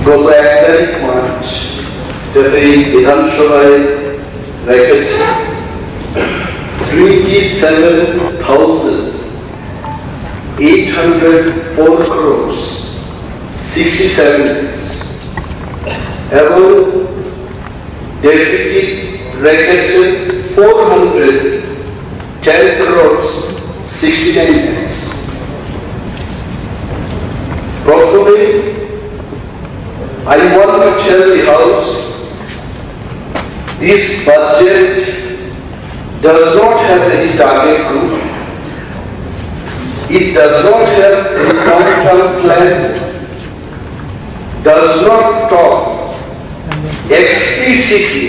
গত 1 তারিখ মার্চ যাতে এই বিধানসভায় রেখেছে 27,804 crores 67 days এবং ডেফিসিট রেখেছে 410 crores 69 days. প্রথমে I want to tell the House, this budget does not have any target group. It does not have a long-term plan, does not talk explicitly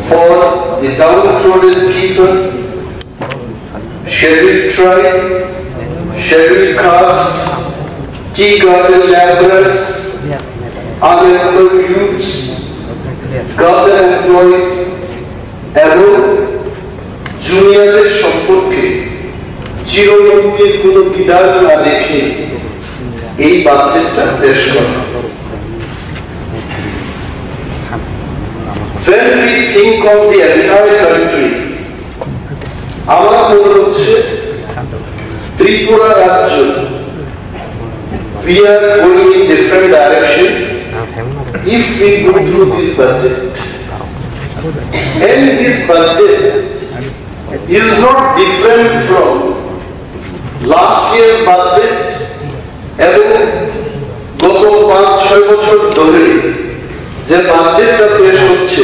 for the downtrodden people, scheduled tribe, scheduled caste, tea garden laborers, unemployed youths, government employees, এবং জুনিয়রদের সম্পর্কে চিরমুক্তির কোনো বিধান না দেখে এই বাজেটটা পেশ করা। When we think of the entire country, আমার মনে হচ্ছে ত্রিপুরা রাজ্য we are going in different direction if we go through this budget. And this budget is not different from last year's budget এবং গত 5-6 বছর ধরে যে বাজেটটা পেশ হচ্ছে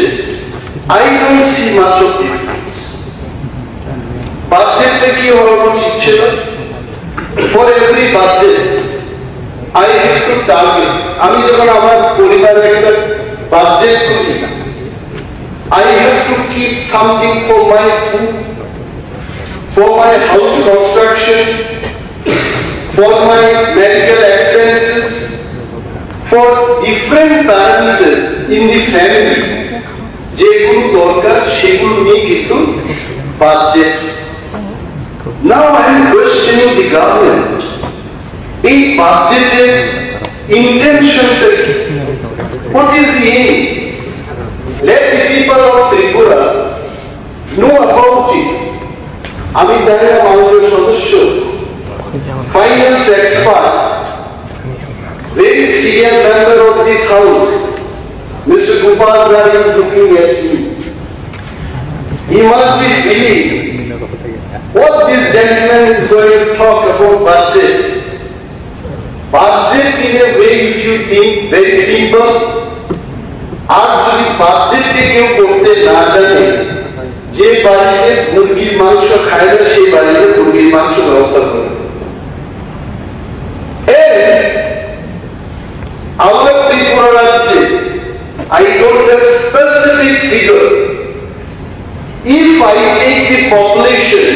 I don't see much of difference. বাজেটটা কি হওয়া উচিত ছিল? For every budget I have to target. আমি যখন আমার পরিবারের একটা বাজেট করি I have to keep something for my food, for my house construction, for my medical expenses, for different parameters in the family. যেগুলো দরকার সেগুলো নিয়ে কিন্তু budget. Now I am questioning the government. এই বাজেটের ইন্টেনশনটা কি? What is the aim? Let the people of Tripura know about it. আমি জানি না আমাদের সদস্য finance expert very senior member of this house Mr. Gopal Rai is looking at me. He must be feeling what this gentleman is going to talk about budget. Budget in a way, if you think, very simple. আর যদি বাজেটে কেউ করতে না জানে যে বাড়িতে মুরগির মাংস খায় না সেই বাড়িতে মুরগির মাংস ব্যবস্থা করে। আমার ত্রিপুরা রাজ্যে I don't have specific figure. If I take the population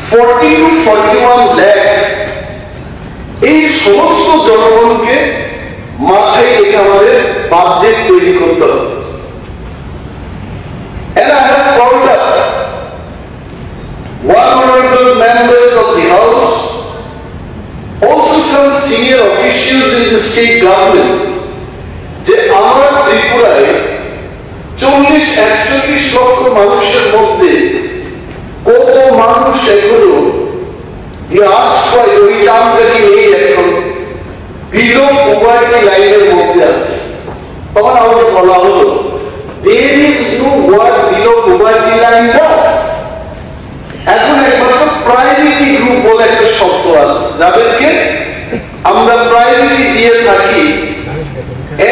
40 to 41 lakhs, এই সমস্ত জনগণকে মাথায় রেখে আমাদের বাজেট তৈরি করতে হবে। And I have called up one honorable members of the House, also some senior officials in the state government, যে আমরা ত্রিপুরায় 40-41 লক্ষ মানুষের মধ্যে কত মানুষ এখনো ওই টার্মটাকে নেই, এখন বিলো পভার্টি লাইনের মধ্যে আছে। তখন আমাকে বলা হলো there is no word below poverty line now. এখন একমাত্র প্রায়োরিটি গ্রুপ বলে একটা শব্দ আছে যাদেরকে আমরা প্রায়োরিটি দিয়ে থাকি,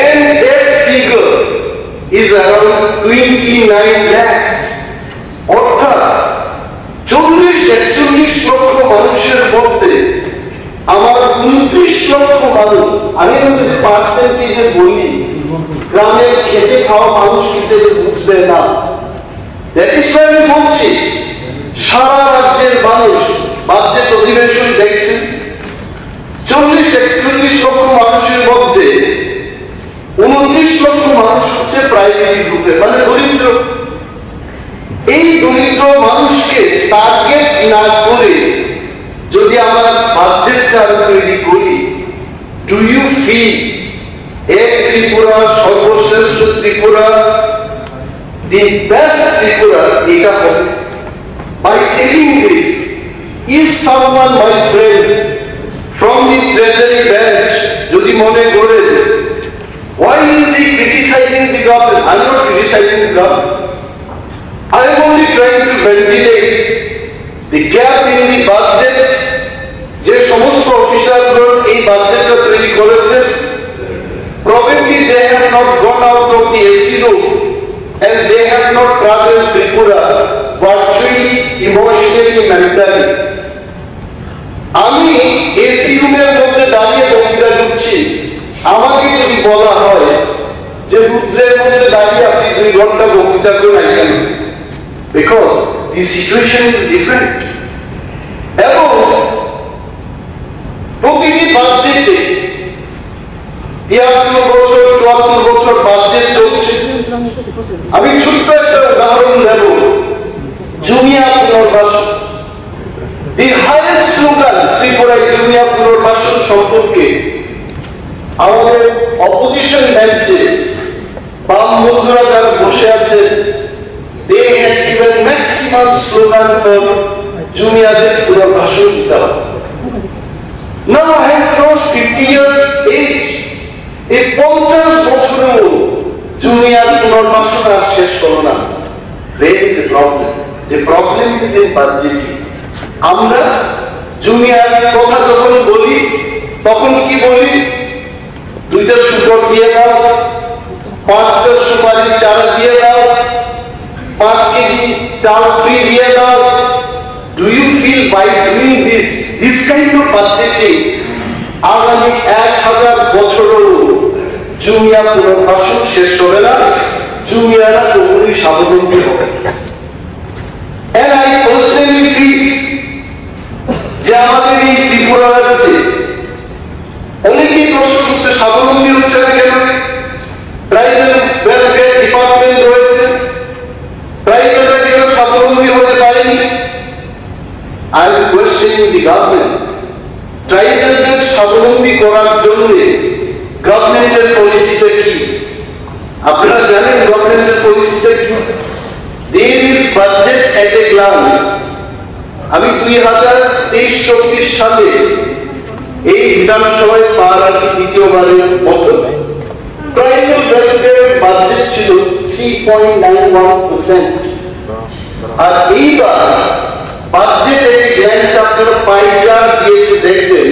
and that figure is around 29 lakhs. অর্থাৎ 40-41 লক্ষ মানুষের মধ্যে আমার 29 লক্ষ মানুষ, আমি যদি পার্সেন্টেজে বলি গ্রামের খেটে খাওয়া মানুষ কিন্তু বুঝবে না। দ্যাট ইজ ওয়াই আমি বলছি সারা রাজ্যের মানুষ বাজেট অধিবেশন দেখছেন, 40-41 লক্ষ মানুষের মধ্যে 29 লক্ষ মানুষ হচ্ছে প্রাইমারি গ্রুপে, মানে দরিদ্র। এই দরিদ্র মানুষকে টার্গেট না করে যদি আমরা বাজেটটা তৈরি করি, ডু ইউ ফিল এক ত্রিপুরা, সর্বশ্রেষ্ঠ ত্রিপুরা, the best ত্রিপুরা, এটা হবে। By telling this, if someone, my friends, from the treasury bench, যদি মনে করেন, why is he criticizing the government? I am not criticizing the government. I am only trying to ventilate the gap in the budget. যে সমস্ত অফিসারগণ এই বাজেটটা তৈরি করেছেন, probably they have not gone out of the AC room and they have not traveled Tripura virtually, emotionally, mentally. আমি AC রুমের মধ্যে দাঁড়িয়ে বক্তৃতা দিচ্ছি, আমাকে যদি বলা হয় যে রুদ্রের মধ্যে দাঁড়িয়ে আপনি 2 ঘন্টা বক্তৃতা করে আসেন, because the situation is different. এবং প্রতিটি বাজেটে 73 বছর 74 বছর বাজেট চলছে। আমি ছোট্ট একটা উদাহরণ দেব, জুনিয়া পুনর্বাসন। দি হাইয়েস্ট স্লোগান ত্রিপুরায় জুনিয়া পুনর্বাসন সম্পর্কে আমাদের অপোজিশন বেঞ্চে বাম বন্ধুরা যারা বসে আছে, they had given maximum slogan for জুনিয়াদের পুনর্বাসন দিতে হবে। Now I have crossed 50 years age. এই 50 বছরেও জুনিয়ার পুনর্বাসন আর শেষ হলো না। Where is the problem? The problem is in budgeting. আমরা জুনিয়ার কথা যখন বলি তখন কি বলি? 2টা সুপার দিয়ে দাও, 5টা সুপারির চারা দিয়ে দাও, 5 কেজি চাল ফ্রি দিয়ে দাও। Do you feel by doing this kind of budgeting, আগামী 1000 বছরও জুনিয়া পুনর্বাসন শেষ হবে না, জুনিয়ারা কখনোই স্বাবলম্বী হবে? And I personally feel যে আমাদের এই ত্রিপুরা রাজ্যে অনেকেই প্রশ্ন করছে স্বাবলম্বী হচ্ছে না কেন? প্রাইভেট ওয়েলফেয়ার ডিপার্টমেন্ট রয়েছে, প্রাইভেটরা কেন স্বাবলম্বী হতে পারেনি? I am questioning the government. ট্রাইবেলদের স্বাবলম্বী করার জন্য গভর্নমেন্টের পলিসিটা কি? আপনারা জানেন গভর্নমেন্টের পলিসিটা কি? There is budget at a glance. আমি 2023-24 সালে এই বিধানসভায় পাওয়ার আগে দ্বিতীয়বারের মতো ট্রাইবেল ওয়েলফেয়ার বাজেট ছিল 3.91%। আর এইবার বাজেট এর গ্ল্যান্স আপনারা পাই চার্ট দিয়েছে দেখবেন,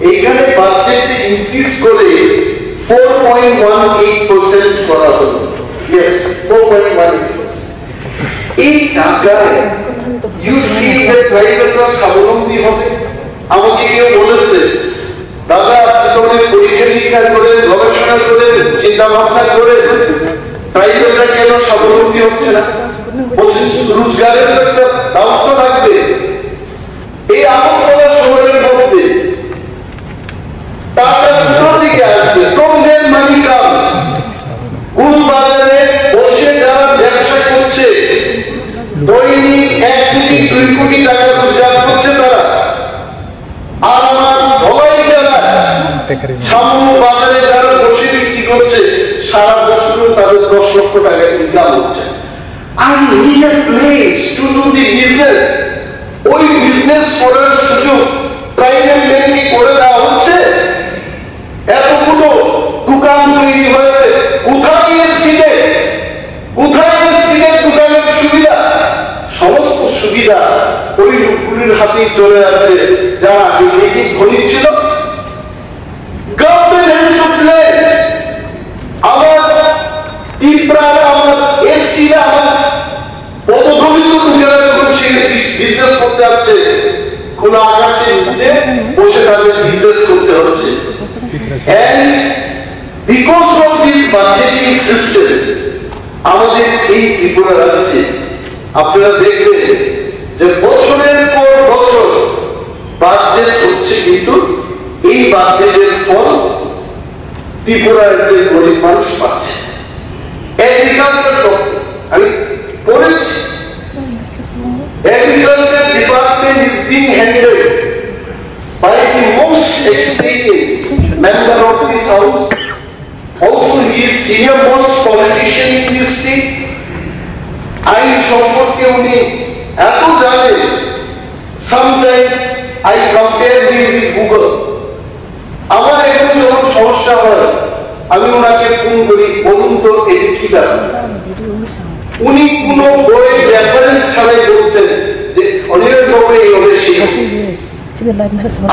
এইখানে বাজেট ইনক্রিজ করে 4.18% করা হলো। ইয়েস, 4.18%। এই টাকায় ইউ ফিল দ্যাট ট্রাইবেলরা স্বাবলম্বী হবে? আমাকে কেউ বলেছে, দাদা আপনি তো অনেক পরীক্ষা নিরীক্ষা করে গবেষণা করে চিন্তা ভাবনা করে ট্রাইবেলরা কেন স্বাবলম্বী হচ্ছে না? রোজগারের একটা ব্যবস্থা থাকবে। এই আগরতলা শহরের মধ্যে টাকা কোথা থেকে আসবে? from their money comes. কোন বাজারে বসে যারা ব্যবসা করছে দৈনিক 1 কোটি 2 কোটি টাকা রোজগার করছে তারা, আর আমার ভবাই যারা সামু বাজারে যারা বসে বিক্রি করছে সারা বছর তাদের 10 লক্ষ টাকা ইনকাম হচ্ছে। I need a place to do the business. ওই বিজনেস করার সুযোগ প্রাইভেট ল্যান্ডে করে দেওয়া হচ্ছে। এতগুলো দোকান তৈরি হয়েছে, কোথায় এসেছিলেন? কোথায় এসেছিলেন দোকানের সুবিধা? সমস্ত সুবিধা ওই লোকগুলির হাতেই চলে যাচ্ছে যারা আগে থেকে ধনী ছিল। Government has to play. আমার ত্রিপুরারা, আমার এসসিরা, আমার পদধমিত লোকেরা যখন বিজনেস করতে যাচ্ছে, খোলা আকাশের নিচে বসে তাদের বিজনেস করতে হচ্ছে। And because of this budgeting system, আমাদের এই ত্রিপুরা রাজ্যে আপনারা দেখবেন যে বছরের পর বছর বাজেট হচ্ছে, কিন্তু এই বাজেটের ফল ত্রিপুরা রাজ্যের গরিব মানুষ পাচ্ছে। এগ্রিকালচার আমি পড়েছি, agriculture department is being handled by the most experienced member of this house, senior most politician in this state. আইন সম্পর্কে উনি এত জানেন, sometimes I compare him with Google. আমার এখন যখন সমস্যা হয় আমি ওনাকে ফোন করি, বলুন তো এটি কি ব্যাপার। উনি কোনো বই রেফারেন্স ছাড়াই বলছেন যে অনিলের বাবু এইভাবে শিখুন।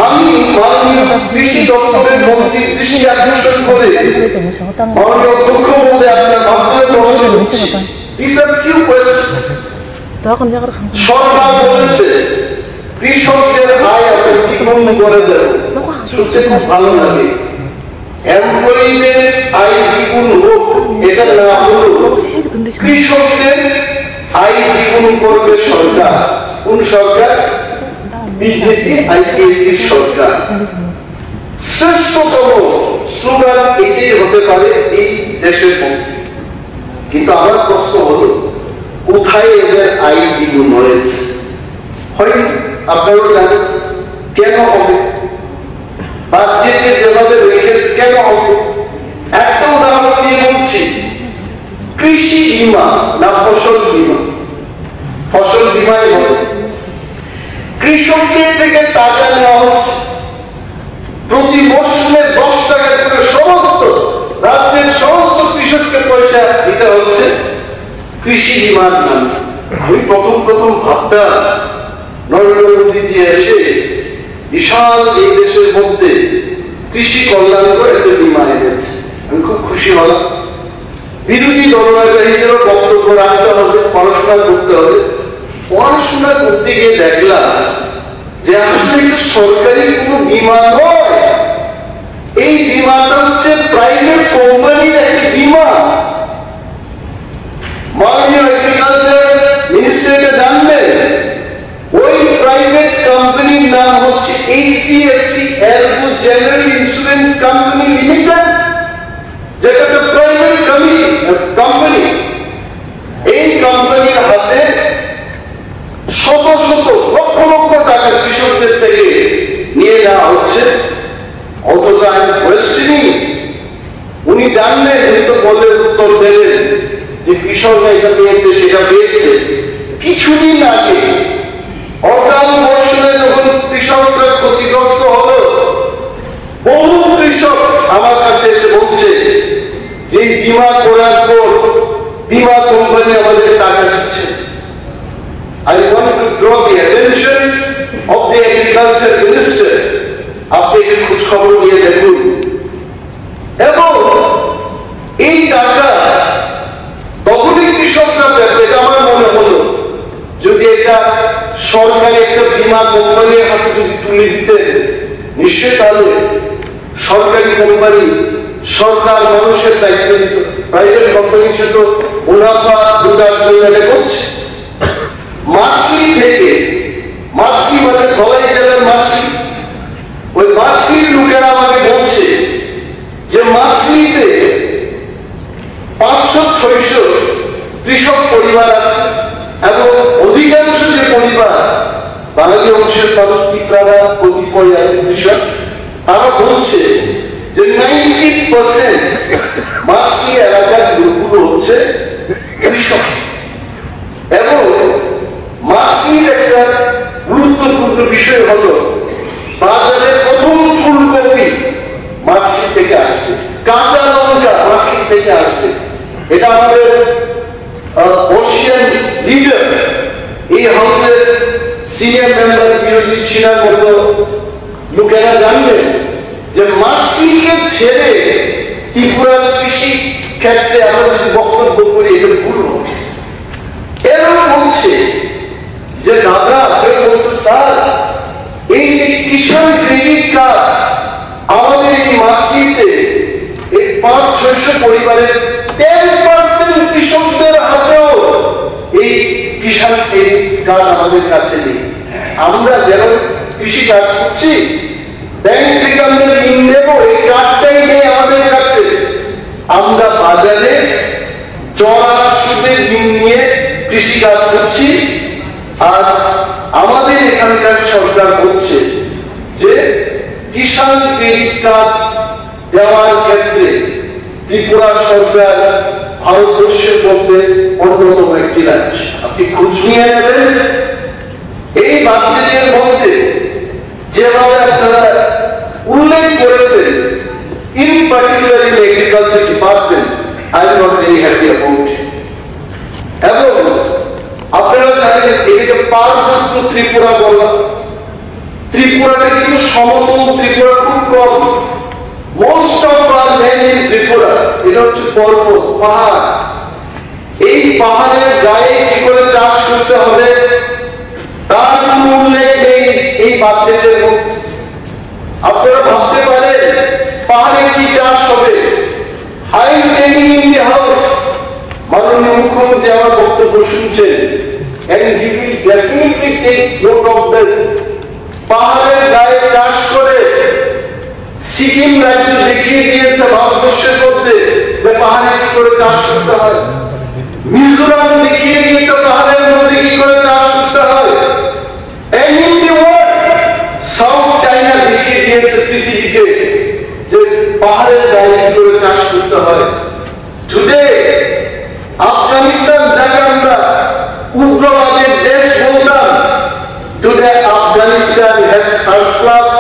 আমি মাননীয় কৃষি দপ্তরের মন্ত্রীর দৃষ্টি আকর্ষণ করে মাননীয় অধ্যক্ষ মহোদয় আপনার মাধ্যমে প্রশ্ন করছি। These are few questions. সরকার বলেছে কৃষকদের আয় আপনি দ্বিগুণ করে দেন, শুনতে খুব ভালো লাগে। এমপ্লয়ীদের আয় দ্বিগুণ হোক, এটা না হলো কৃষকদের আয় দ্বিগুণ করবে সরকার। কোন সরকার? বিজেপি আইপিএফ সরকার। শ্রেষ্ঠতম স্লোগান এটাই হতে পারে এই দেশের মধ্যে। কিন্তু আমার প্রশ্ন হলো কোথায় এদের আয় দ্বিগুণ হয়েছে? হয়নি, আপনারাও জানেন। কেন হবে? বাজেটে যেভাবে রেখেছে কেন হবে? একটা উদাহরণ দিয়ে বলছি, কৃষি বীমা না ফসল বীমা? ফসল বীমাই হবে। কৃষকদের থেকে টাকা নেওয়া হচ্ছে প্রতি মৌসুমে 10 টাকা করে, সমস্ত রাজ্যের সমস্ত কৃষককে পয়সা দিতে হচ্ছে কৃষি বীমার নামে। আমি প্রথম ভাবতাম নরেন্দ্র মোদীজি এসে বিশাল এই দেশের মধ্যে কৃষি কল্যাণ করে একটা বীমা এনেছে, আমি খুব খুশি হলাম। বিরোধী দলনেতা হিসেবে বক্তব্য রাখতে হবে, পড়াশোনা করতে হবে। পড়াশোনা করতে গিয়ে দেখলাম যে আসলে এটা সরকারি কোনো বীমা নয়, এই বীমাটা হচ্ছে প্রাইভেট কোম্পানির একটা বীমা। মাননীয় এগ্রিকালচার মিনিস্টার এটা জানবেন, ওই প্রাইভেট কোম্পানির নাম হচ্ছে HDFC ERGO general insurance company limited, যেটা একটা প্রাইভেট কোম্পানি। এই কোম্পানির হাতে শত শত লক্ষ লক্ষ টাকা কৃষকদের থেকে নিয়ে নেওয়া হচ্ছে, অথচ আমি কোয়েশ্চেনিং। উনি জানলেন, উনি তো বলে উত্তর দেবেন যে কৃষকরা এটা পেয়েছে সেটা পেয়েছে। কিছুদিন আগে অকাল বর্ষণে যখন কৃষকরা ক্ষতিগ্রস্ত হলো, বহু কৃষক আমার কাছে এসে বলছে যে বীমা করার পর বীমা কোম্পানি আমাদের টাকা দিচ্ছে। I want to draw the attention of the agriculture minister. আপনি একটু খোঁজ খবর নিয়ে দেখুন। এবং এই টাকা তখনই কৃষকরা পেত, এটা আমার মনে হলো যদি এটা সরকারি একটা বীমা কোম্পানির হাতে যদি তুলে দিতেন, নিশ্চয় তাহলে সরকারি কোম্পানি, সরকার মানুষের দায়িত্ব দিত। প্রাইভেট কোম্পানি সে তো মুনাফা দুর্গার করছে। মার্কসি থেকে, মার্কসি মানে ধলাই জেলার মার্কসি, ওই মার্কসির লোকেরা আমাকে বলছে যে মার্কসিতে 500-600 কৃষক পরিবার আছে এবং অধিকাংশ যে পরিবার বাঙালি অংশের মানুষ পিঁপড়ারা কতিপয় আছে কৃষক, তারা বলছে যে 90% মার্কসি এলাকার লোকগুলো হচ্ছে কৃষক। এবং মার্কসির একটা গুরুত্বপূর্ণ বিষয় হলো বাজারে প্রথম ফুলকপি মার্কসি থেকে আসবে, কাঁচা লঙ্কা মার্কসি থেকে আসবে। এটা আমাদের বর্ষিয়ান লিডার, এই হাউসের সিনিয়র মেম্বার বিরোধী ছিলার মতো লোকেরা জানবেন যে মার্কসিকে ছেড়ে ত্রিপুরার কৃষি ক্ষেত্রে আমরা যদি বক্তব্য করি এটা ভুল হবে। এরাও বলছে যে দাদা, কেউ বলছে স্যার এই যে কিষাণ ক্রেডিট কার্ড আমাদের এই মার্কসিতে এই 500-600 পরিবারের 10% কৃষকদের হাতেও এই কিষাণ ক্রেডিট কার্ড আমাদের কাছে নেই। আমরা যেন কৃষি কাজ করছি, ব্যাংক থেকে আমরা ঋণ নেব, এই কার্ডটাই নেই আমাদের কাছে। আমরা বাজারে চড়া সুদে ঋণ নিয়ে কৃষি কাজ করছি। আর আমাদের এখানকার সরকার বলছে যে কিষাণ ক্রেডিট কার্ড দেওয়ার ক্ষেত্রে ত্রিপুরা সরকার ভারতবর্ষের মধ্যে অন্যতম একটি রাজ্য। আপনি খোঁজ নিয়ে নেবেন এই বাজেটের মধ্যে যেভাবে আপনারা উল্লেখ করেছেন, in particular in agriculture department, I am not very happy about it. এবং আপনারা জানেন এটাকে পার্বত্য ত্রিপুরা বলা, ত্রিপুরাটা কিন্তু সমতল ত্রিপুরা খুব কম। Most of our land in Tripura এটা হচ্ছে পর্বত, পাহাড়। এই পাহাড়ের গায়ে কি করে চাষ করতে হবে তার কোনো উল্লেখ নেই এই বাজেটের মধ্যে। আপনারা ভাবতে পারেন পাহাড়ে কি চাষ হবে? I am telling in the house, মাননীয় মুখ্যমন্ত্রী আমার বক্তব্য শুনছেন, and he will definitely take note of this. পাহাড়ের গায়ে চাষ করে সিকিম রাজ্য দেখিয়ে দিয়েছে ভারতবর্ষের মধ্যে যে পাহাড়ে কি করে চাষ করতে হয়। মিজোরাম দেখিয়ে দিয়েছে পাহাড়ের মধ্যে কি করে চাষ করতে হয়। And in the world, South China দেখিয়ে দিয়েছে পৃথিবীকে যে পাহাড়ের গায়ে কি করে চাষ করতে হয়। টুডে আফগানিস্তান যাকে আমরা উগ্রবাদের দেশ বলতাম, today Afghanistan has surplus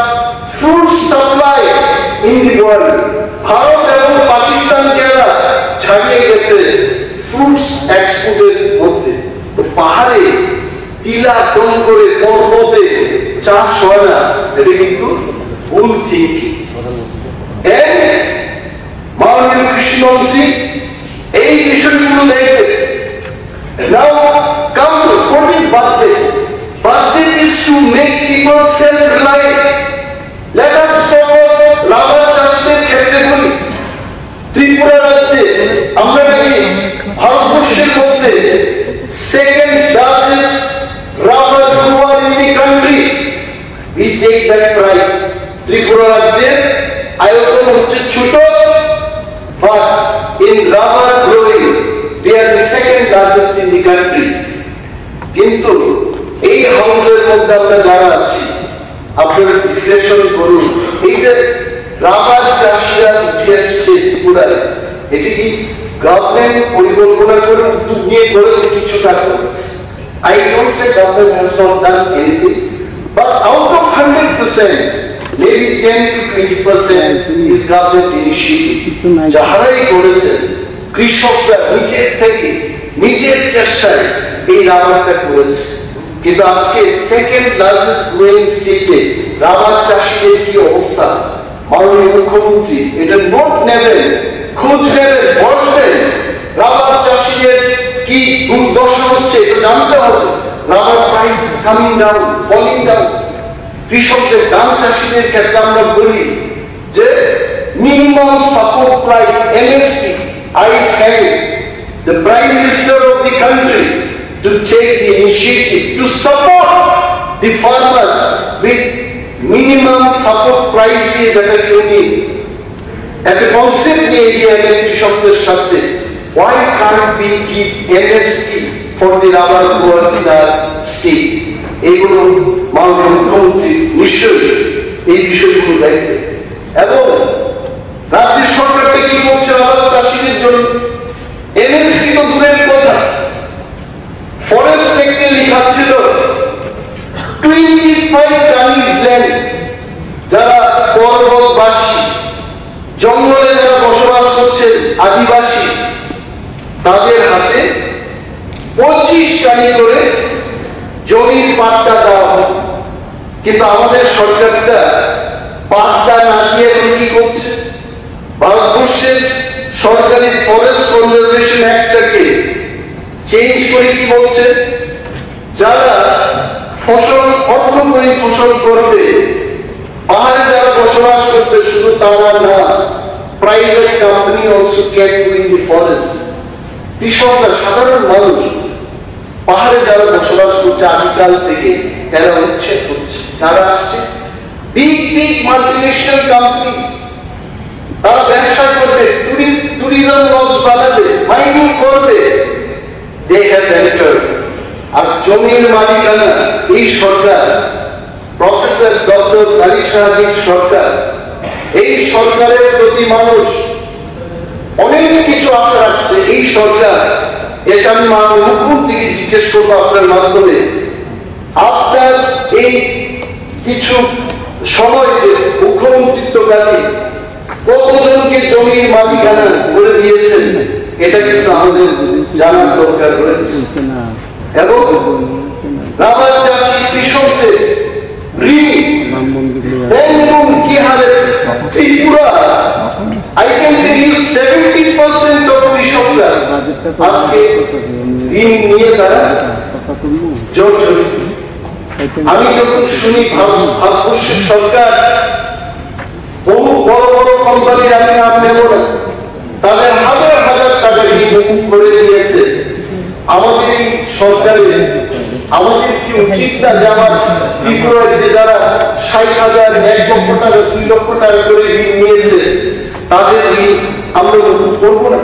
food supply in the world. Bharat এবং পাকিস্তানকে এরা ছাড়িয়ে গেছে ফ্রুটস এক্সপোর্টের মধ্যে। পাহাড়ে টিলা কম করে পর্বতে চাষ হয় না, এটা কিন্তু ভুল থিঙ্কিং। মাননীয় কৃষিমন্ত্রী এই বিষয়গুলো দেখবে। Now come to what is budget? Budget is to make people self-reliant. Let us talk about rubber চাষের ক্ষেত্রে বলি। ত্রিপুরা রাজ্যে আমরা দেখি ভারতবর্ষের মধ্যে second largest rubber grower in the country. We take that pride. Tripura রাজ্যের আয়তন হচ্ছে ছোট, but in rubber growing we are the second largest in the country. কিন্তু এই হাউসের মধ্যে আমরা যারা আছি আপনারা বিশ্লেষণ করুন, এই যে রাবার চাষিরা উঠে এসছে ত্রিপুরায়, এটি কি গভর্নমেন্ট পরিকল্পনা করে উদ্যোগ নিয়ে করেছে? কিছুটা করেছে। I don't say government has not done anything, but out of 100%, maybe 10 to 20% is government initiative. যাহারাই করেছেন কৃষকরা নিজের থেকে নিজের চেষ্টায় এই রাবারটা করেছে। কিন্তু আজকে সেকেন্ড লার্জেস্ট গ্রোয়িং স্টেটে রাবার চাষীদের কি অবস্থা? মাননীয় মুখ্যমন্ত্রী এটা নোট নেবেন, খোঁজ নেবেন, বসবেন। রাবার চাষীদের কি দুর্দশা হচ্ছে এটা জানতে হবে। Rubber price is coming down, falling down. কৃষকদের ধান চাষীদের ক্ষেত্রে আমরা বলি যে minimum support price MSP, I thank the Prime Minister of the country to take the initiative to support the farmers with minimum support price দিয়ে যেটা কেউ নিন। একটা কনসেপ্ট নিয়ে গিয়ে কৃষকদের সাথে why can't we keep MSP for the rubber growers in our state? এইগুলো মাননীয় মুখ্যমন্ত্রী নিশ্চয়ই এই বিষয়গুলো দেখবে। এবং রাজ্য সরকারটা কি বলছে রাবার চাষীদের জন্য? এমএসপি তো দূরের কথা, ফরেস্ট সেক্টরে লেখা ছিল 25 টানিজ ল্যান্ড, যারা পর্বতবাসী জঙ্গলে যারা বসবাস করছে আদিবাসী, তাদের হাতে 25 টানি করে জমির পাট্টা দেওয়া হয়। কিন্তু আমাদের সরকারটা পাট্টা না দিয়ে কি করছে? ভারতবর্ষের সরকারি ফরেস্ট কনজারভেশন অ্যাক্টটাকে চেঞ্জ করে কি বলছে? যারা ফসল অর্থকরী ফসল করবে, পাহাড়ে যারা বসবাস করবে, শুধু তারা না, private company also can go in the forest. কৃষকরা, সাধারণ মানুষ পাহাড়ে যারা বসবাস করছে আদিকাল থেকে, এরা উচ্ছেদ হচ্ছে। তারা আসছে বিগ বিগ মাল্টিনেশনাল কোম্পানিজ, তারা ব্যবসা করবে, ট্যুরিজম লজ বানাবে, মাইনিং করবে। They have entered. আর জমির মালিকানা এই সরকার, প্রফেসর ডক্টর কালী সাহাজির সরকার, এই সরকারের প্রতি মানুষ কিছু আশা রাখছে এই সরকার। এসে আমি মাননীয় মুখ্যমন্ত্রীকে জিজ্ঞেস করবো আপনার মাধ্যমে, আপনার এই কিছু সময় যে মুখ্যমন্ত্রিত্বকালে কতজনকে জমির মালিকানা করে দিয়েছেন, এটা কিন্তু আমাদের জানার দরকার রয়েছে। এবং রাবার চাষী কৃষকদের ঋণ কি হারে Tripura, I can tell you 70% of কৃষকরা আজকে ঋণ নিয়ে তারা জর্জরিত। আমি যখন শুনি ভারতবর্ষের সরকার বহু বড় বড় কোম্পানির, আমি নাম নেব না, তাদের হাজার হাজার টাকা ঋণ করে দিয়েছে, আমাদের এই সরকারের আমাদের কি উচিত না যে আমার ত্রিপুরার যে যারা 60,000, 1 লক্ষ টাকা, 2 লক্ষ টাকা করে ঋণ নিয়েছে, তাদের ঋণ আমরা করবো না?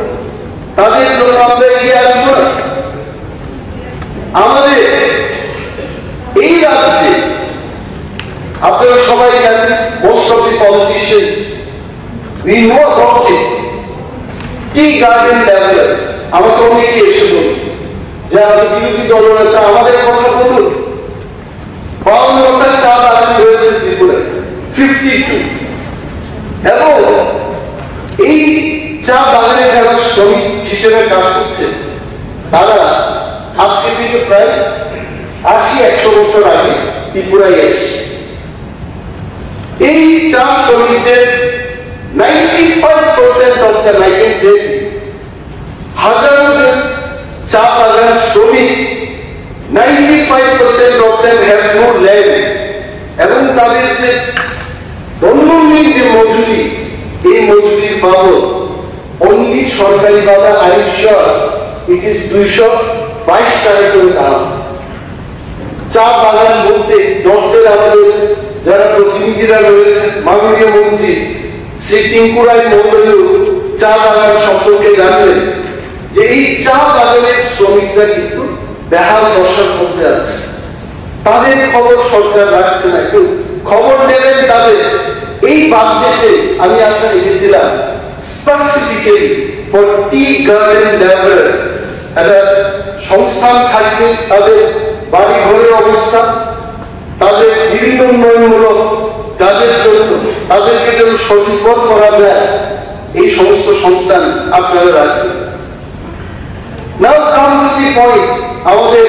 তাদের জন্য আমরা এগিয়ে আসবো না? আমাদের এই রাজ্যে আপনারা সবাই জানেন, most of the politicians we know about it, tea garden developers. আমাকে অনেকে এসে বলুন যে আমাদের বিরোধী দলনেতা আমাদের কথা বলুন, 52টা চা বাগান রয়েছে ত্রিপুরায়, 52। এবং এই চা বাগানে যারা শ্রমিক হিসেবে কাজ করছে, তারা আজকে থেকে প্রায় 80-100 বছর আগে ত্রিপুরায় এসেছে। এই চা শ্রমিকদের 95% of them, I can tell you, হাজারো চা বাগান শ্রমিক, 95% of them have no land, এবং তাদের যে দৈনন্দিন যে মজুরি, এই মজুরির বাবদ অনলি সরকারি ভাবে I am sure it is 222 টাকা করে দাম। চা বাগান বলতে নর্থের আমাদের যারা প্রতিনিধিরা রয়েছে, মাননীয় মন্ত্রী শ্রী টিঙ্কুরাই মন্ডলীয় চা বাগান সম্পর্কে জানলেন যে এই চা বাগানের শ্রমিকরা কিন্তু বেহাল দশার মধ্যে আছে, তাদের খবর সরকার রাখছে না, কেউ খবর নেবেন তাদের। এই বাজেটে আমি আশা রেখেছিলাম specifically for tea garden developers একটা সংস্থান থাকবে, তাদের বাড়ি ঘরের অবস্থা, তাদের বিভিন্ন উন্নয়নমূলক কাজের জন্য তাদেরকে যেন সঠিকভাবে করা যায়, এই সমস্ত সংস্থান আপনারা রাখবেন। নাও কাম টু দি পয়েন্ট, আমাদের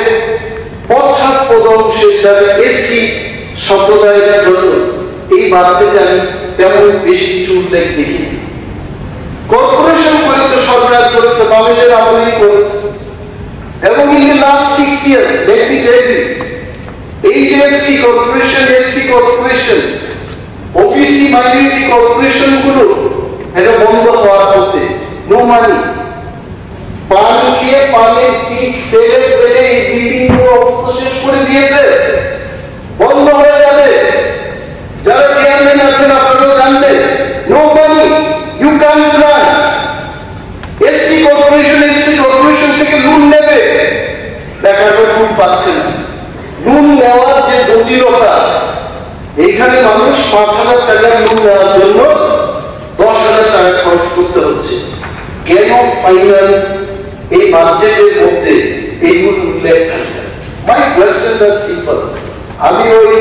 পশ্চাৎপদ অংশের যারা এসসি সম্প্রদায়ের জন্য এই বাজেটে আমি তেমন বেশি কিছু উল্লেখ দেখি। কর্পোরেশন করেছে, সরকার করেছে, বামেদের আমলেই করেছে, এবং in the last 6 years let me tell you, এই যে SC corporation, SC corporation, OBC minority corporation গুলো এটা বন্ধ হওয়ার পথে, নো মানি, পান খেয়ে পানে পিক ফেলে ফেলে এই বিল্ডিং গুলো অবস্থা শেষ করে দিয়েছে, বন্ধ হয়ে যাবে। যারা চেয়ারম্যান আছেন আপনারাও জানবেন, no money, you can't run. SC corporation থেকে লোন নেবে, দেখা যাবে লোন পাচ্ছে না। লোন নেওয়ার যে জটিলতা, এইখানে মানুষ 5,000 টাকার লোন নেওয়ার জন্য 10,000 টাকা খরচ করতে হচ্ছে। কেন ফাইন্যান্স এই বাজেটের মধ্যে এইগুলো উল্লেখ থাকে? My question are simple. আমি ওই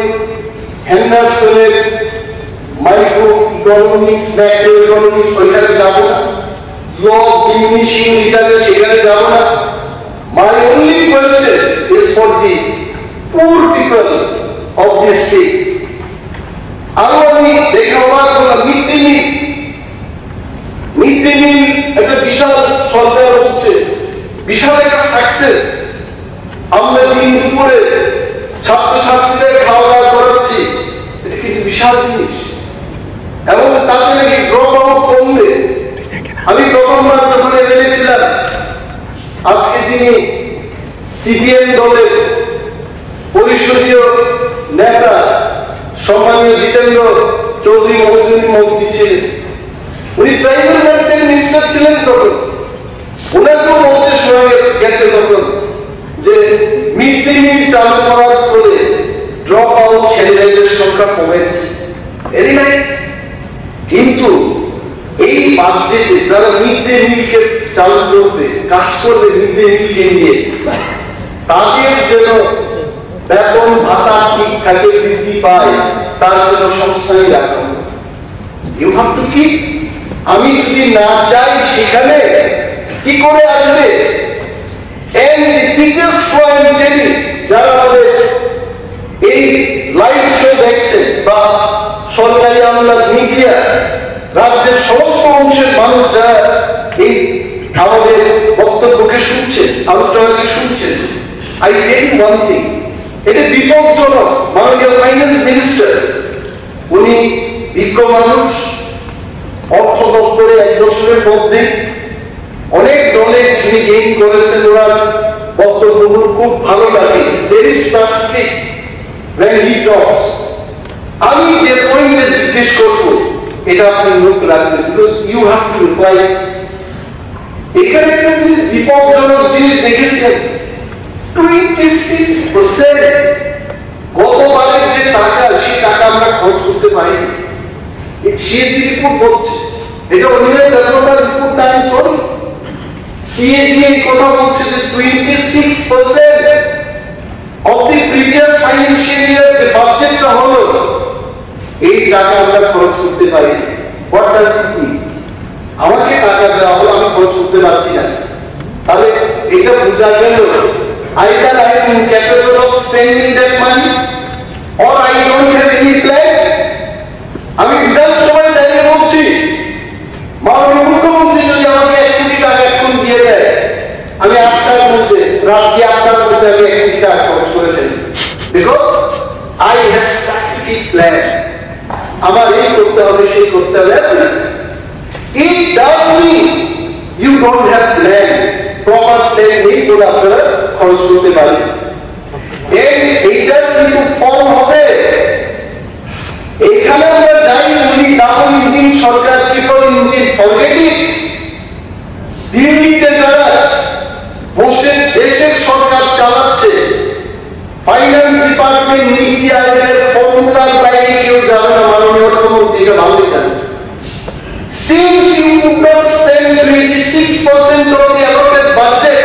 হেন্ডারসনের মাইক্রো ইকোনমিক্স, ম্যাক্রো ইকোনমিক্স ওইখানে যাব না, ল অফ ডিমিনিশিং রিটার্নে সেখানে যাব না। My only question is for the পুর পিপল অফ দিস স্টেট। আরো আমি দেখে অবাক হলাম, মিড ডে মিল একটা বিশাল সরকার হচ্ছে, বিশাল একটা সাকসেস। আমরা দিন দুপুরে ছাত্রছাত্রীদের খাওয়া দাওয়া করাচ্ছি, এটা কিন্তু বিশাল জিনিস, এবং তাতে নাকি ড্রপ আউট কমবে। আমি প্রথমবার যখন এনেছিলাম, আজকে তিনি সিপিএম দলের পরিষদীয় নেতা সম্মানীয় জিতেন্দ্র চৌধুরী মন্ত্রী ছিলেন, উনি ট্রাইবাল ওয়েলফেয়ার মিনিস্টার ছিলেন তখন, ওনাকেও বলতে শোনা গেছে তখন যে মিড ডে মিল চালু করার ফলে ড্রপ আউট ছেলেমেয়েদের সংখ্যা কমেছে। Very nice. কিন্তু এই বাজেটে যারা মিড ডে মিলকে চালু করবে, কাজ করবে মিড ডে মিলকে নিয়ে, তাদের যেন বেতন ভাতা ঠিকঠাক বৃদ্ধি পায়, তার জন্য সংস্থায় রাখা। You have to keep. আমি যদি না চাই সেখানে কি করে আসবে? And the biggest point যারা আমাদের এই লাইভ শো দেখছেন বা সরকারি আমলা মিডিয়া, রাজ্যের সমস্ত অংশের মানুষ যারা এই আমাদের বক্তব্যকে শুনছেন, আলোচনাকে শুনছেন, I tell you one thing, এটা বিপজ্জনক। মাননীয় ফাইন্যান্স মিনিস্টার উনি বিজ্ঞ মানুষ, অর্থ দপ্তরে 1 বছরের মধ্যে অনেক দলের যিনি গেইন করেছেন, ওনার বক্তব্যগুলো খুব ভালো লাগে, very specific when he talks। আমি যে পয়েন্টে জিজ্ঞেস করবো এটা আপনি নোট রাখবেন, because you have to reply। এখানে একটা বিপজ্জনক জিনিস দেখেছেন, 26% গতবারের যে টাকা, সেই টাকা আমরা খরচ করতে পারিনি। সিএজি রিপোর্ট বলছে, এটা অনিমেষ ডেভেলপার রিপোর্ট না, সরি, সিএজি এই কথা বলছে যে 26% of the previous financial year যে বাজেটটা হলো, এই টাকা আমরা খরচ করতে পারিনি। What does it mean? আমাকে টাকা দেওয়া হলো, আমি খরচ করতে পারছি না, তাহলে এটা বোঝা গেল either I am incapable of spending that money or I don't have any plan। আমি বিধানসভায় দাঁড়িয়ে বলছি, মাননীয় মুখ্যমন্ত্রী যদি আমাকে 1 কোটি টাকা এখন দিয়ে দেয়, আমি 8টার মধ্যে, রাত্রি 8টার মধ্যে আমি 1 কোটি টাকা খরচ করে ফেলি, because I have specific plan। আমার এই করতে হবে, সেই করতে হবে। It does mean you don't have plan, proper plan নেই বলে আপনারা খরচ করতে পারেন। এইটার কিন্তু ফল হবে, এখানে আমরা যাই বলি double engine Sarkar, triple engine, forget it. দিল্লিতে যারা বসে দেশের সরকার চালাচ্ছে, ফাইন্যান্স ডিপার্টমেন্ট, নীতি আয়োগের ফর্মুলার বাইরে কেউ যাবে না, মাননীয় অর্থমন্ত্রী এটা ভালো জানেন। Since you would not spend 26% of the allotted budget,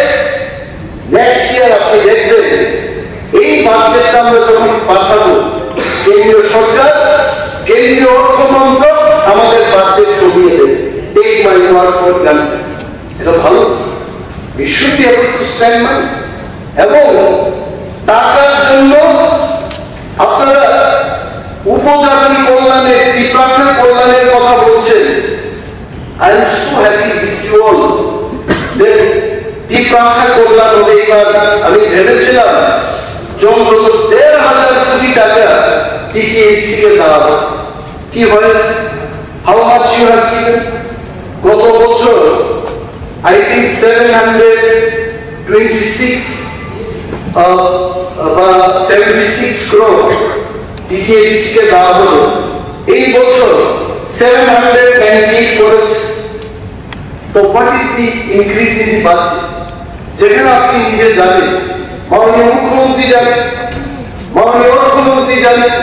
next year আপনি দেখবেন এই বাজেটটা আমরা যখন পাঠাবো, কেন্দ্রীয় সরকার, কেন্দ্রীয় অর্থমন্ত্রক আমাদের বাজেট কমিয়ে দেবে। Take my word for granted। এটা ভালো, we should be able to spend money। এবং টাকার জন্য আপনারা উপজাতি কল্যাণের, ত্রিপ্রাসের কল্যাণের কথা বলছেন। I am so happy with you all that ত্রিপ্রাসের কল্যাণ হবে। এবার আমি ভেবেছিলাম অন্তত 1,500 কোটি টাকা টিকেএইচসি কে দেওয়া হবে। কি হয়েছে? How much you have given? গত বছর I think 76 crore টিকেএইচসি কে দেওয়া হলো। এই বছর 798 করেছে। তো what is the increase in the budget? যেখানে আপনি নিজে জানেন, মাননীয় মুখ্যমন্ত্রী জানেন, মাননীয় অর্থমন্ত্রী জানেন,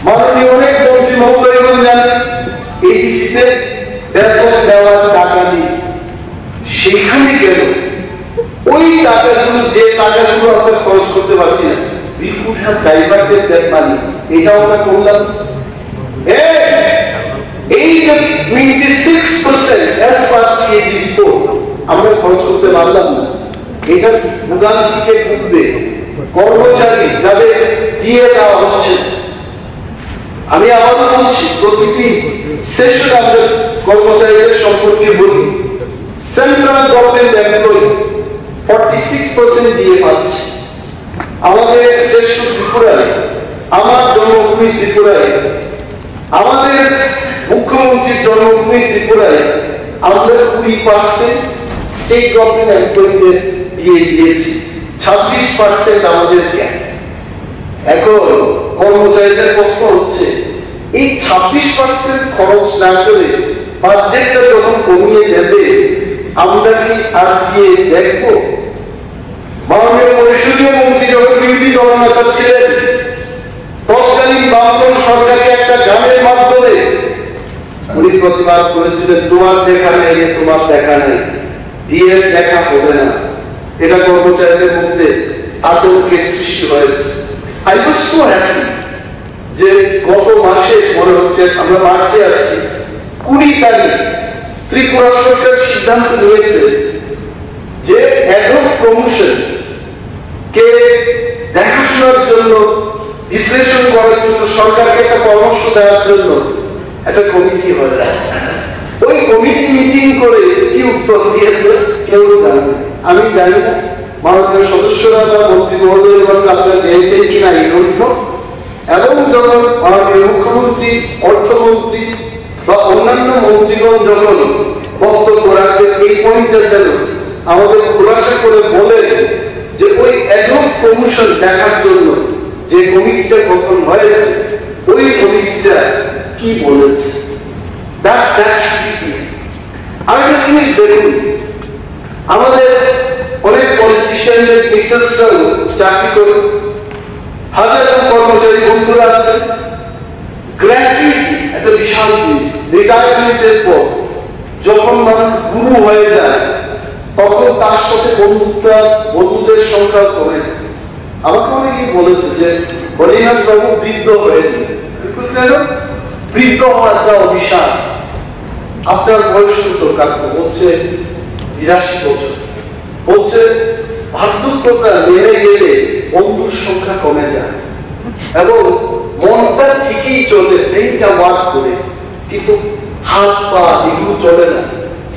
মাননীয় অনেক মন্ত্রী মহোদয়গণ জানেন, এডিসিতে বেতন দেওয়ার টাকা নেই। সেখানে গেল ওই টাকাগুলো, যে টাকাগুলো আমরা খরচ করতে পারছি না, we could have diverted that money। এটা আমরা করলাম। এই যে 26% as per CAG report আমরা খরচ করতে পারলাম না। এটা ভোগান থেকে উঠবে কর্মচারী যাদের দিয়ে দেওয়া হচ্ছে। আমি আবারও বলছি, প্রতিটি সেশন আমরা কর্মচারীদের সম্পর্কে বলি, সেন্ট্রাল গভর্নমেন্ট এমপ্লয়ি 46% দিয়ে পাচ্ছে। আমাদের শ্রেষ্ঠ ত্রিপুরায়, আমার জন্মভূমি ত্রিপুরায়, আমাদের মুখ্যমন্ত্রীর জন্মভূমি ত্রিপুরায় আমরা 20% স্টেট গভর্নমেন্ট এমপ্লয়িদের দিয়ে দিয়েছি, 26% আমাদের গ্যাপ। এখন কর্মচারীদের প্রশ্ন হচ্ছে, এই 26% খরচ না করে বাজেটটা যখন কমিয়ে দেবে, আমরা কি আর গিয়ে দেখবো? মাননীয় পরিষদীয় মন্ত্রী যখন বিরোধী দলনেতা ছিলেন, তৎকালীন বামদল সরকারকে একটা গানের মাধ্যমে উনি প্রতিবাদ করেছিলেন তোমার দেখা নেই রে, তোমার দেখা নেই, দিয়ে দেখা হবে না। এটা কর্মচারীদের মধ্যে আতঙ্কের সৃষ্টি হয়েছে। আই ওয়াজ সো হ্যাপি যে গত মাসে মনে হচ্ছে আমরা মার্চে আছি, 20 তারিখ ত্রিপুরা সরকার সিদ্ধান্ত নিয়েছে যে অ্যাডহক প্রমোশন কে দেখাশোনার জন্য, বিশ্লেষণ করার জন্য, সরকারকে একটা পরামর্শ দেওয়ার জন্য একটা কমিটি হয়ে গেছে। ওই কমিটি মিটিং করে কি উত্তর দিয়েছে কেউ জানে না, আমি জানি না, মাননীয় সদস্যরা বা মন্ত্রী মহোদয় আপনারা জেনেছেন কিনা এই তথ্য। এবং যখন মাননীয় মুখ্যমন্ত্রী, অর্থমন্ত্রী বা অন্যান্য মন্ত্রীগণ যখন বক্তব্য রাখেন, এই পয়েন্টটা যেন আমাদের খোলাসা করে বলেন যে ওই অ্যাডহক কমিশন দেখার জন্য যে কমিটিটা গঠন হয়েছে, ওই কমিটিটা কি বলেছে। আরেকটা জিনিস দেখুন, আমাদের অনেক পলিটিশিয়ানদের মিসেসরাও চাকরি করে, হাজার কর্মচারী বন্ধুরা আছে, গ্র্যাচুইটি একটা বিশাল জিনিস। রিটায়ারমেন্টের পর যখন মানুষ গুরু হয়ে যায় তখন তার সাথে বন্ধুদের সংখ্যা কমে যায়। আমাকে অনেকেই বলেছে যে হরিনাথ বাবু বৃদ্ধ হয়নি, বৃদ্ধ হওয়াটা অভিশাপ। আপনার বয়স তো কাকু বলছে 82 বছর, বলছে বার্ধক্যতা নেমে গেলে বন্ধুর সংখ্যা কমে যায় এবং মনটা ঠিকই চলে, ব্রেনটা ওয়ার্ক করে, কিন্তু হাত পা এগুলো চলে না।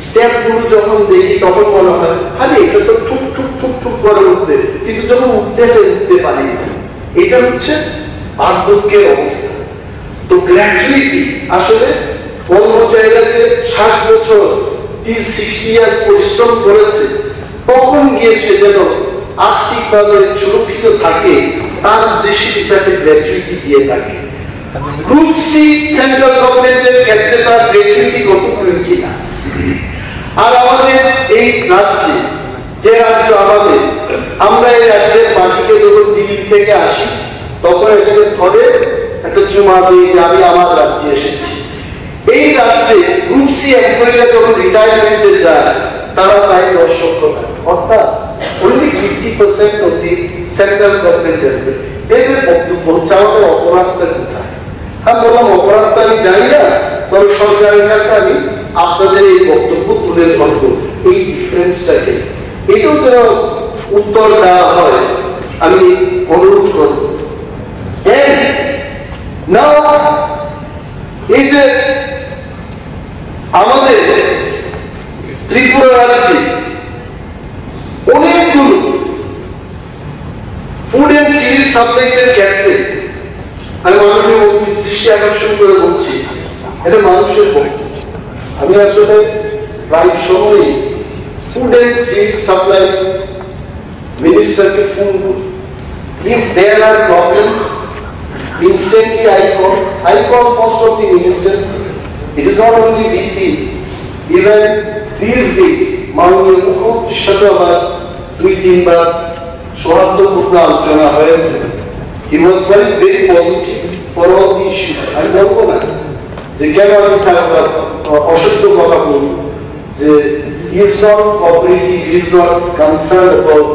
স্টেপ গুলো যখন দেখি তখন মনে হয় আরে এটা তো ঠুক ঠুক ঠুক ঠুক করে উঠবে, কিন্তু যখন উঠতে পারি না। এটা হচ্ছে বার্ধক্যের অবস্থা। তো গ্র্যাচুইটি আসলে কর্মচারীরা যে 60 বছর 60 ইয়ার্স পরিশ্রম করেছে, তখন গিয়ে সে যেন আর্থিকভাবে সুরক্ষিত থাকে, তার উদ্দেশ্যে তাকে গ্র্যাচুইটি দিয়ে থাকে। গ্রুপ সি সেন্ট্রাল গভর্নমেন্টের ক্ষেত্রে তার গ্র্যাচুইটি কত 20 লাখ। আর আমাদের এই রাজ্যে, যে রাজ্য আমাদের, আমরা এই রাজ্যের মাটিকে যখন দিল্লি থেকে আসি তখন এটাকে ধরে একটা চুমা দিয়ে যে আমি আমার রাজ্যে এসেছি। এই রাজ্যে গ্রুপ সি এমপ্লয়িরা যখন রিটায়ারমেন্টে যায় তারা প্রায় 10 লক্ষ টাকা, অর্থাৎ only 50% of the central government employee। এদের বক্তব্য হচ্ছে আমাদের অপরাধটা কোথায়। হ্যাঁ বললাম অপরাধটা আমি জানি না, তবে সরকারের কাছে আমি আপনাদের এই বক্তব্য তুলে ধরব, এই ডিফারেন্সটাকে এটাও যেন উত্তর দেওয়া হয় আমি অনুরোধ করব। এই যে আমাদের ত্রিপুরা রাজ্যে অনেকগুলো ফুড এন্ড সিভিল সাপ্লাইজ এর ক্ষেত্রে আমি মাননীয় মন্ত্রীর দৃষ্টি আকর্ষণ করে বলছি, এটা মানুষের পক্ষে। আমি আসলে প্রায় সময়ই ফুড এন্ড সিভিল সাপ্লাইজ মিনিস্টারকে ফোন করি। If there are problems, instantly I call most of the ministers. It is not only with him, even these days মাননীয় মুখ্যমন্ত্রীর সাথে আমার 2-3 বার সৌহার্দ্যপূর্ণ আলোচনা হয়েছে। He was very positive for all the issues. আমি বলবো না যে কেন আমি অসত্য কথা বলবো, যে he is not cooperative, he is not concerned about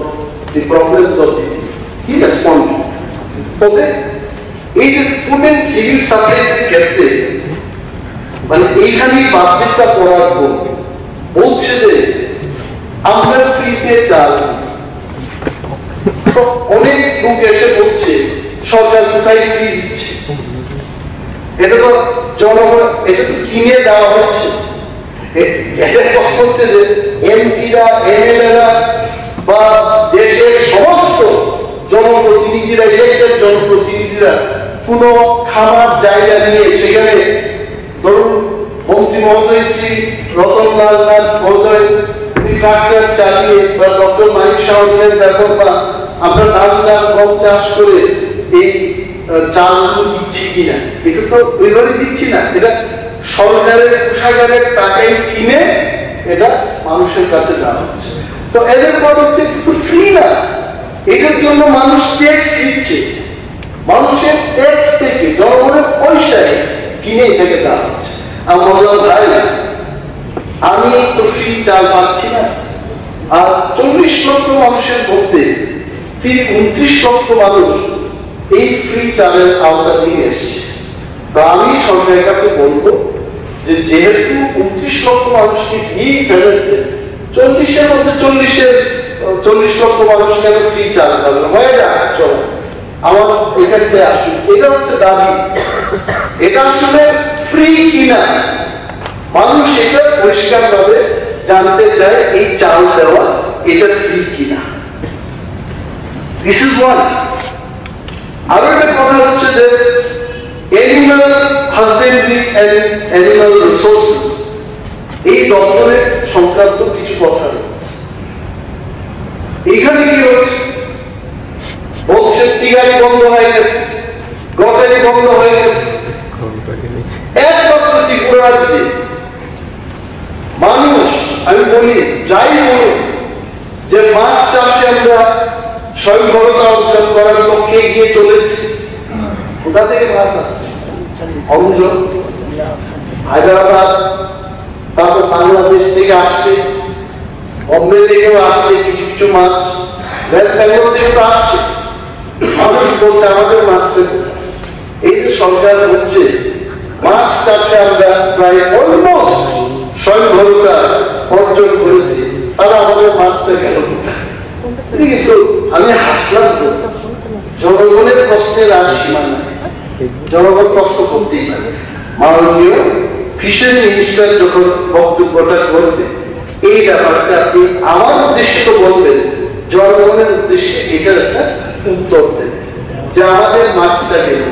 the problems of the people. He responded. তবে এই যে ফুড এন্ড সিভিল সাপ্লাইজ এর ক্ষেত্রে মানে এইখানেই বাজেটটা করার পর বলছে যে আমরা ফ্রিতে চাল, অনেক লোক এসে বলছে সরকার কোথায় ফ্রি দিচ্ছে, এটা তো জনগণ, এটা তো কিনে দেওয়া হচ্ছে। এটা প্রশ্ন হচ্ছে যে এমপিরা, এমএলএরা বা দেশের সমস্ত জনপ্রতিনিধিরা, ইলেক্টেড জনপ্রতিনিধিরা কোন খামার জায়গা নিয়ে সেখানে ধরুন মন্ত্রী মহোদয় শ্রী রতনলাল নাথ মহোদয় ট্রাক্টর চালিয়ে বা ডক্টর মানিক সাহদের দেখো বা আমরা ধান চাল গম চাষ করে এই চালগুলো দিচ্ছি কিনা, এটা তো ওইভাবে দিচ্ছি না, এটা সরকারের কোষাগারের টাকায় কিনে এটা মানুষের কাছে দেওয়া হচ্ছে। তো এদের পর হচ্ছে কিন্তু ফ্রি না, এটার জন্য মানুষ ট্যাক্স দিচ্ছে, মানুষের ট্যাক্স থেকে জনগণের পয়সায় কিনে এটাকে দেওয়া হচ্ছে। আমি বললাম ভাই আমি তো ফ্রি চাল পাচ্ছি না, আর 40 লক্ষ মানুষের মধ্যে 29 লক্ষ মানুষ এই ফ্রি চালের আওতা নিয়ে এসছে। তো আমি সরকারের কাছে বলবো যে যেহেতু 29 লক্ষ মানুষকে দিয়ে ফেলেছে, 40-এর মধ্যে 40 লক্ষ মানুষ কেন ফ্রি চাল পাবে, হয়ে যাক, চলো আমার এখানে আসুন। এটা হচ্ছে দাবি। এটা আসলে ফ্রি কিনা মানুষ এটা পরিষ্কার ভাবে জানতে চায়, এই চাল দেওয়া এটা ফ্রি কিনা। This is one. আরো একটা কথা হচ্ছে যে animal husbandry and animal resources, এই দপ্তরের সংক্রান্ত কিছু কথা রয়েছে। এখানে কি হচ্ছে, বলছে টিগারি বন্ধ হয়ে গেছে, গটারি বন্ধ হয়ে গেছে। একমাত্র ত্রিপুরা রাজ্যে মানুষ, আমি বলি যাই বলুন, যে মাছ চাষে আমরা স্বয়ংবরতা অর্জন করার লক্ষ্যে এগিয়ে চলেছি। কোথা থেকে মাছ আসছে? অন্ধ্র, হায়দ্রাবাদ, তারপর বাংলাদেশ থেকে আসছে, বম্বে থেকেও আসছে কিছু কিছু মাছ, ওয়েস্ট বেঙ্গল থেকেও তো আসছে। মানুষ বলছে আমাদের মাছ পেতে। এই যে সরকার হচ্ছে মাছ চাষে আমরা প্রায় অলমোস্ট স্বয়ংবরতা অর্জন করেছি, তারা আমাদের মাছটা গেল কোথায়? কিন্তু আমি হাসলাম তো, জনগণের প্রশ্নের আর সীমা নাই, জনগণ প্রশ্ন করতেই পারে। মাননীয় ফিশারি মিনিস্টার যখন বক্তব্যটা করবে, এই ব্যাপারটা আপনি আমার উদ্দেশ্যে তো বলবেন, জনগণের উদ্দেশ্যে এটার একটা উত্তর দেন যে আমাদের মাছটা গেল,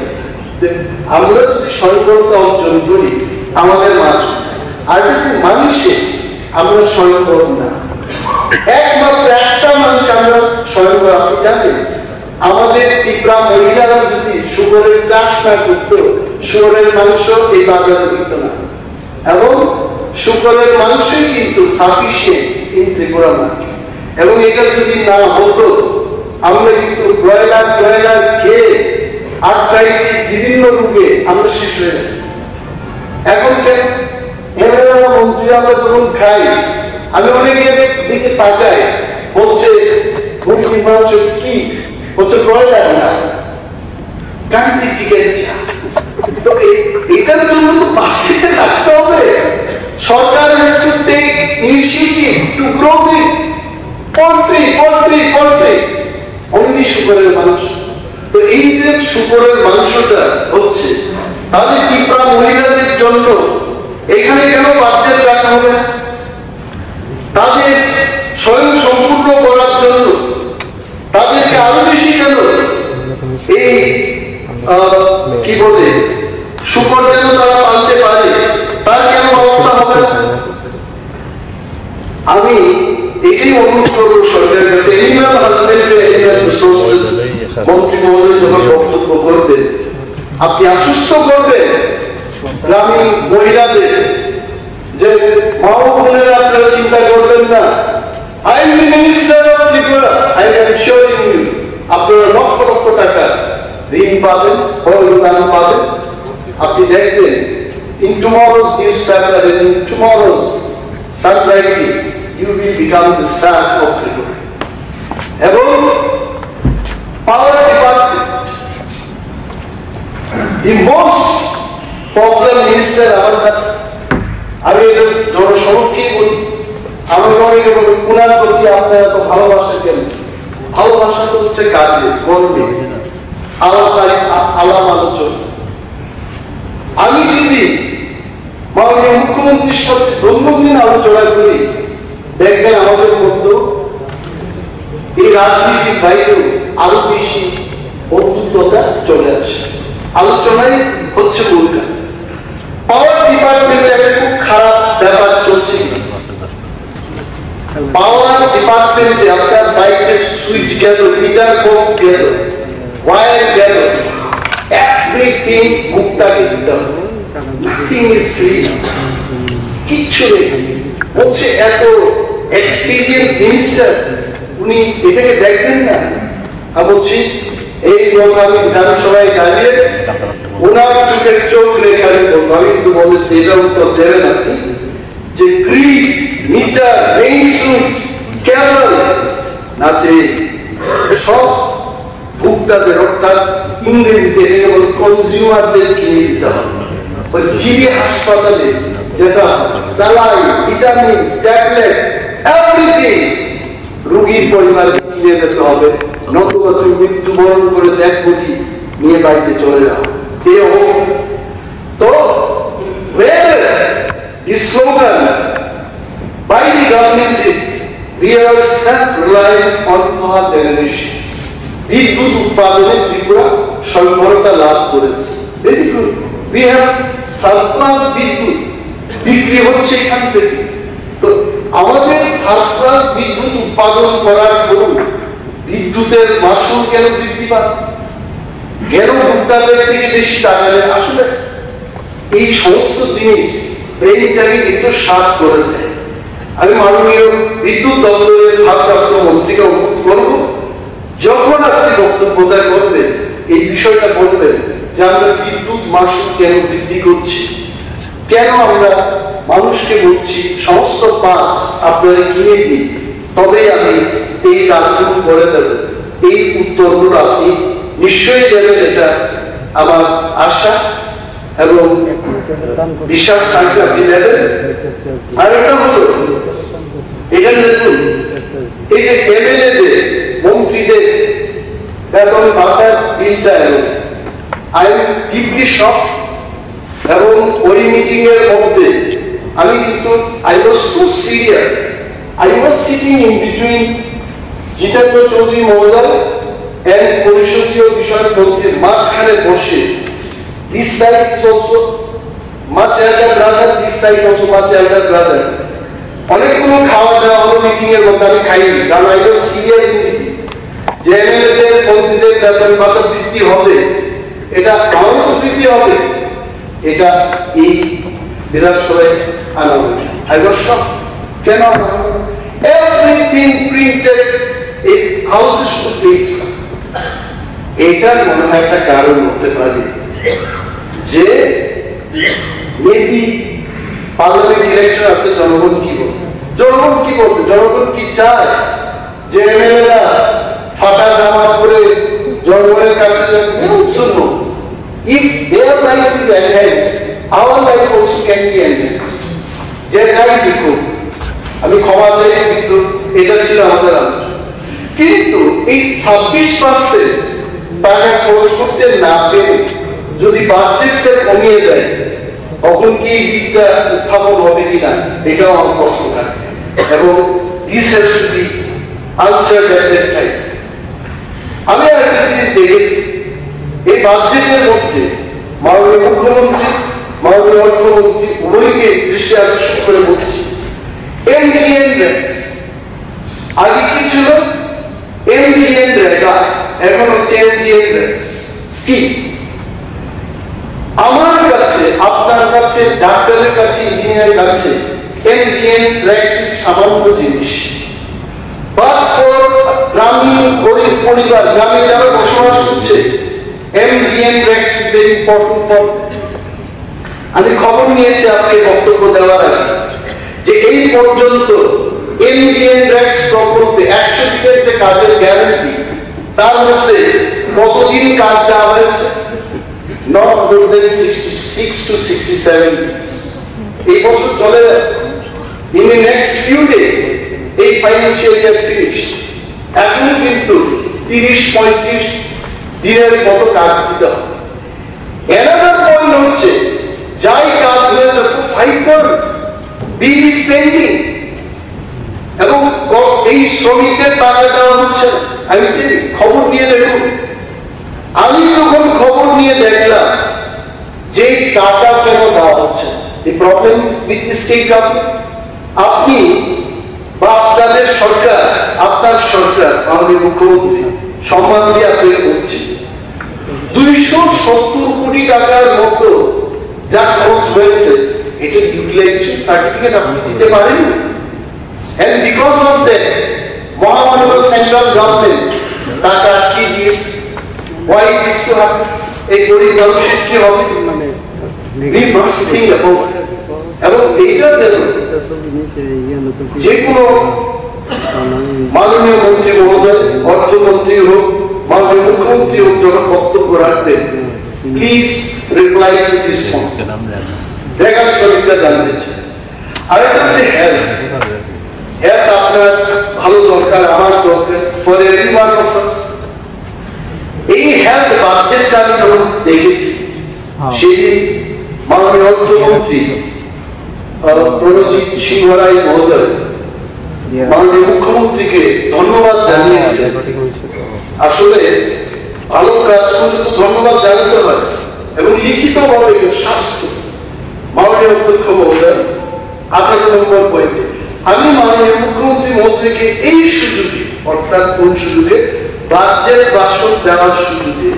আমরা যদি স্বয়ংবরতা অর্জন করি আমাদের মাছ, আর যদি মানুষে আমরা স্বয়ংবর না, একমাত্র একটা মানুষ আমরা স্বয়ংবর। আপনি জানেন আমাদের ত্রিপুরা মহিলারা যদি শুকরের চাষ না করতো, শুকরের মাংস এই বাজারে দিত না, এবং শুকরের মাংসই কিন্তু সাফিসিয়েন্ট ইন ত্রিপুরা মার্কেট। এবং এটা যদি না হতো আমরা কিন্তু ব্রয়লার খেয়ে আর্থ্রাইটিস বিভিন্ন রোগে আমরা শেষ হয়ে যাই। এখন কেন এমএলএ মন্ত্রী আমরা যখন খাই, আমি অনেকের দিকে তাকাই, বলছে মুরগির মাংস কি, বলছে ব্রয়লার না, কান্ট্রি চিকেন। তো এটার জন্য তো বাচ্চাকে রাখতে হবে। সরকার has to take initiative to grow this poultry only শুকরের মাংস। তো এই যে শুকরের মাংসটা হচ্ছে, তাহলে ত্রিপুরা মহিলাদের জন্য এখানে কেন বাচ্চা রাখা হবে না? তাদের স্বয়ং সম্পূর্ণ করার জন্য তাদেরকে আরো বেশি কেন এই কি বলে শুকর যেন তারা পালতে পারে, তার কেন অবস্থা হবে না? আমি এটাই অনুরোধ করবো সরকারের কাছে, এনিম্যাল হাজবেন্ডারি এনিম্যাল রিসোর্সেস মন্ত্রী মহোদয় যখন বক্তব্য করবেন, আপনি আশ্বস্ত করবেন গ্রামীণ মহিলাদের যে মা ও বোনেরা আপনারা চিন্তা করবেন না, I am the Minister of Tripura, I am assuring you, আপনারা লক্ষ লক্ষ টাকা ঋণ পাবেন, অনুদান পাবেন। আপনি দেখবেন in tomorrow's newspaper and in tomorrow's sunrising you will become the star of Tripura. এবং power department, the most popular minister আমার কাছে, আমি এটা জনসমক্ষে বলি, আমি অনেকে বলি পুনার প্রতি আপনার এত ভালোবাসা কেন? ভালোবাসা তো হচ্ছে কাজে, কর্মে, আলাপ আলোচনা। আমি যদি মাননীয় মুখ্যমন্ত্রীর সাথে দৈনন্দিন আলোচনা করি, দেখবেন আমাদের মধ্যে এই রাজনীতির বাইরেও আরো বেশি বন্ধুত্বতা চলে আসে। আলোচনায় হচ্ছে ভূমিকা। পাওয়ার ডিপার্টমেন্টে একটা খুব খারাপ ব্যাপার চলছে। পাওয়ার ডিপার্টমেন্টে আপনার বাইকের সুইচ গেল, মিটার বক্স গেল, ওয়্যার গেল, এভরিথিং মুক্তাকে দিতে হবে। নাথিং ইজ ফ্রি, কিচ্ছু নেই। বলছে এত এক্সপিরিয়েন্স মিনিস্টার, উনি এটাকে দেখবেন না? আমি বলছি এই লোক আমি বিধানসভায় দাঁড়িয়ে ওনার চোখের চোখ রেখে আমি বলবো, আমি কিন্তু বলেছি এটা উত্তর দেবেন আপনি, যে ক্রিড, মিটার, রেইনস্যুট, ক্যাবল, নাতে সব ভোক্তাদের অর্থাৎ ইংরেজিতে কনজিউমারদের কিনে দিতে হবে। জিবি হাসপাতালে যেটা স্যালাইন, ভিটামিন, ট্যাবলেট, এভরিথিং রোগীর পরিবারকে কিনে দিতে হবে, নতুবা তুমি মৃত্যুবরণ করে দেখবো কি নিয়ে বাড়িতে চলে যাও, এই অবস্থা। তো the slogan by the government is we are self-reliant on our generation. বিদ্যুৎ উৎপাদনে ত্রিপুরা স্বয়ংবরতা লাভ করেছে, very good. we have surplus বিদ্যুৎ বিক্রি হচ্ছে এখান থেকে। তো আমাদের সারপ্লাস বিদ্যুৎ উৎপাদন করার পরও বিদ্যুতের মাসুল কেন বৃদ্ধি পায়, কেন ভোক্তাদের থেকে বেশি টাকা নেয়? আসলে এই সমস্ত জিনিস ব্রেইনটাকে একটু শার্প করে দেয়। আমি মাননীয় বিদ্যুৎ দপ্তরের ভারপ্রাপ্ত মন্ত্রীকে অনুরোধ করব, যখন আপনি বক্তব্য করবেন এই বিষয়টা বলবেন যে আমরা বিদ্যুৎ মাসুল কেন বৃদ্ধি করছি, কেন আমরা মানুষকে বলছি সমস্ত পাঁচ আপনারা কিনে দিন তবেই আমি এই কাজগুলো করে দেব। এই উত্তরগুলো আপনি নিশ্চয়ই দেবেন, এটা আমার আশা এবং বিশ্বাস থাকলে আপনি দেবেন। আর এটা হলো এখানে দেখুন, এই যে এমএলএদের, মন্ত্রীদের বেতন ভাতার বিলটা এলো, আই এম ডিপলি শকড। এবং ওই মিটিং এর মধ্যে আমি কিন্তু I was so serious, I was sitting in between Jitendra Chowdhury মহোদয় এন্ড পরিষদীয় বিষয় মন্ত্রীর মাঝখানে বসে, this side is also much elder brother, this side also much elder brother, অনেকগুলো খাওয়া দাওয়া হলো মিটিং এর মধ্যে, আমি খাইনি কারণ আই ওয়াজ সিরিয়াস যে এমএলএদের, মন্ত্রীদের বেতন ভাতা বৃদ্ধি হবে, এটা আমারও বৃদ্ধি হবে, এটা এই বিধানসভায় আনা হয়েছে। আই ওয়াজ শকড, কেন everything printed in houses to place. এটার মনে হয় একটা কারণ হতে পারে যে মেবি পার্লামেন্ট ইলেকশন আছে, জনগণ কি বলবে, জনগণ কি বলবে, জনগণ কি চায় যে এমএলএরা ফাটা জামা পরে জনগণের কাছে শুনবো। If their life is enhanced, our life also can be enhanced. যে যাই দেখুন, আমি ক্ষমা চাই কিন্তু এটা ছিল আমাদের আলোচনা। কিন্তু এই 26% টাকা খরচ করতে না পেরে যদি বাজেটটা কমিয়ে দেয় তখন কি বিলটা উত্থাপন হবে কিনা এটাও আমার প্রশ্ন থাকে, এবং this has to be answered at that time. আমি একটা জিনিস দেখেছি এই বাজেটের মধ্যে, মাননীয় মুখ্যমন্ত্রী, মাননীয় অর্থমন্ত্রী উভয়কে দৃষ্টি আকর্ষণ করে বলছি, এমজিএন রেটস আগে কি ছিল, এমজিএন রেটা, এখন হচ্ছে এমজিএন রেটস স্কিম। আমার কাছে, আপনার কাছে, ডাক্তারের কাছে, ইঞ্জিনিয়ারের কাছে এমজিএন রেটস সামান্য জিনিস, বাট ফর গ্রামীণ গরিব পরিবার, গ্রামে যারা বসবাস করছে, MGN rates is very important for them. আমি খবর নিয়েছি আজকে বক্তব্য দেওয়ার আগে যে এই পর্যন্ত MGN rates প্রকল্পে 100 দিনের যে কাজের গ্যারান্টি, তার মধ্যে কতদিন কাজ দেওয়া হয়েছে, not more than 66 to 67 days। এই বছর চলে যাবে, in the next few days এই ফাইন্যান্সিয়াল ইয়ার ফিনিশড, এখন কিন্তু 30-35 দিনের মতো কাজ দিতে হবে। Another point হচ্ছে যাই কাজ হয়েছে 5 months বিল স্পেন্ডিং, এবং এই শ্রমিকদের টাকা দেওয়া হচ্ছে। আমি খবর নিয়ে দেখুন, আমি যখন খবর নিয়ে দেখলাম যে টাকা কেন দেওয়া হচ্ছে, the problem is with the state government। আপনি বা আপনাদের সরকার, আপনার সরকার, আমাদের মুখ্যমন্ত্রী সম্মান দিয়ে আপনাকে বলছি 270 কোটি টাকার মতো যা খরচ হয়েছে, এটা ইউটিলাইজেশন সার্টিফিকেট আপনি দিতে পারেন। and because of that মহামান্য সেন্ট্রাল গভর্নমেন্ট টাকা আটকে দিয়েছে। why it is to happen, এই গরিব মানুষের কি হবে, we must think about it. এবং এইটা যেন যে কোনো মাননীয় মন্ত্রী মহোদয়, অর্থমন্ত্রী হোক, মাননীয় মুখ্যমন্ত্রী হোক, যখন বক্তব্য রাখবেন, please reply to this point. Dhaka শরীরটা জানতে চাই। আরেকটা হচ্ছে হেলথ। হেলথ আপনার ভালো দরকার, আমার দরকার, ফর এভরিওয়ান অফ আস। এই হেলথ বাজেটটা আমি যখন দেখেছি, সেদিন মাননীয় অর্থমন্ত্রী প্রণজিৎ সিংহ রায় মহোদয় মাননীয় মুখ্যমন্ত্রীকে ধন্যবাদ জানিয়েছে। আসলে ভালো কাজ করলে তো ধন্যবাদ জানাতে হয়, এবং লিখিত ভাবে স্বাস্থ্য মাননীয় অধ্যক্ষ মহোদয় 18 নম্বর পয়েন্টে আমি মাননীয় মুখ্যমন্ত্রী মহোদয়কে এই সুযোগে, অর্থাৎ কোন সুযোগে, বাজেট ভাষণ দেওয়ার সুযোগে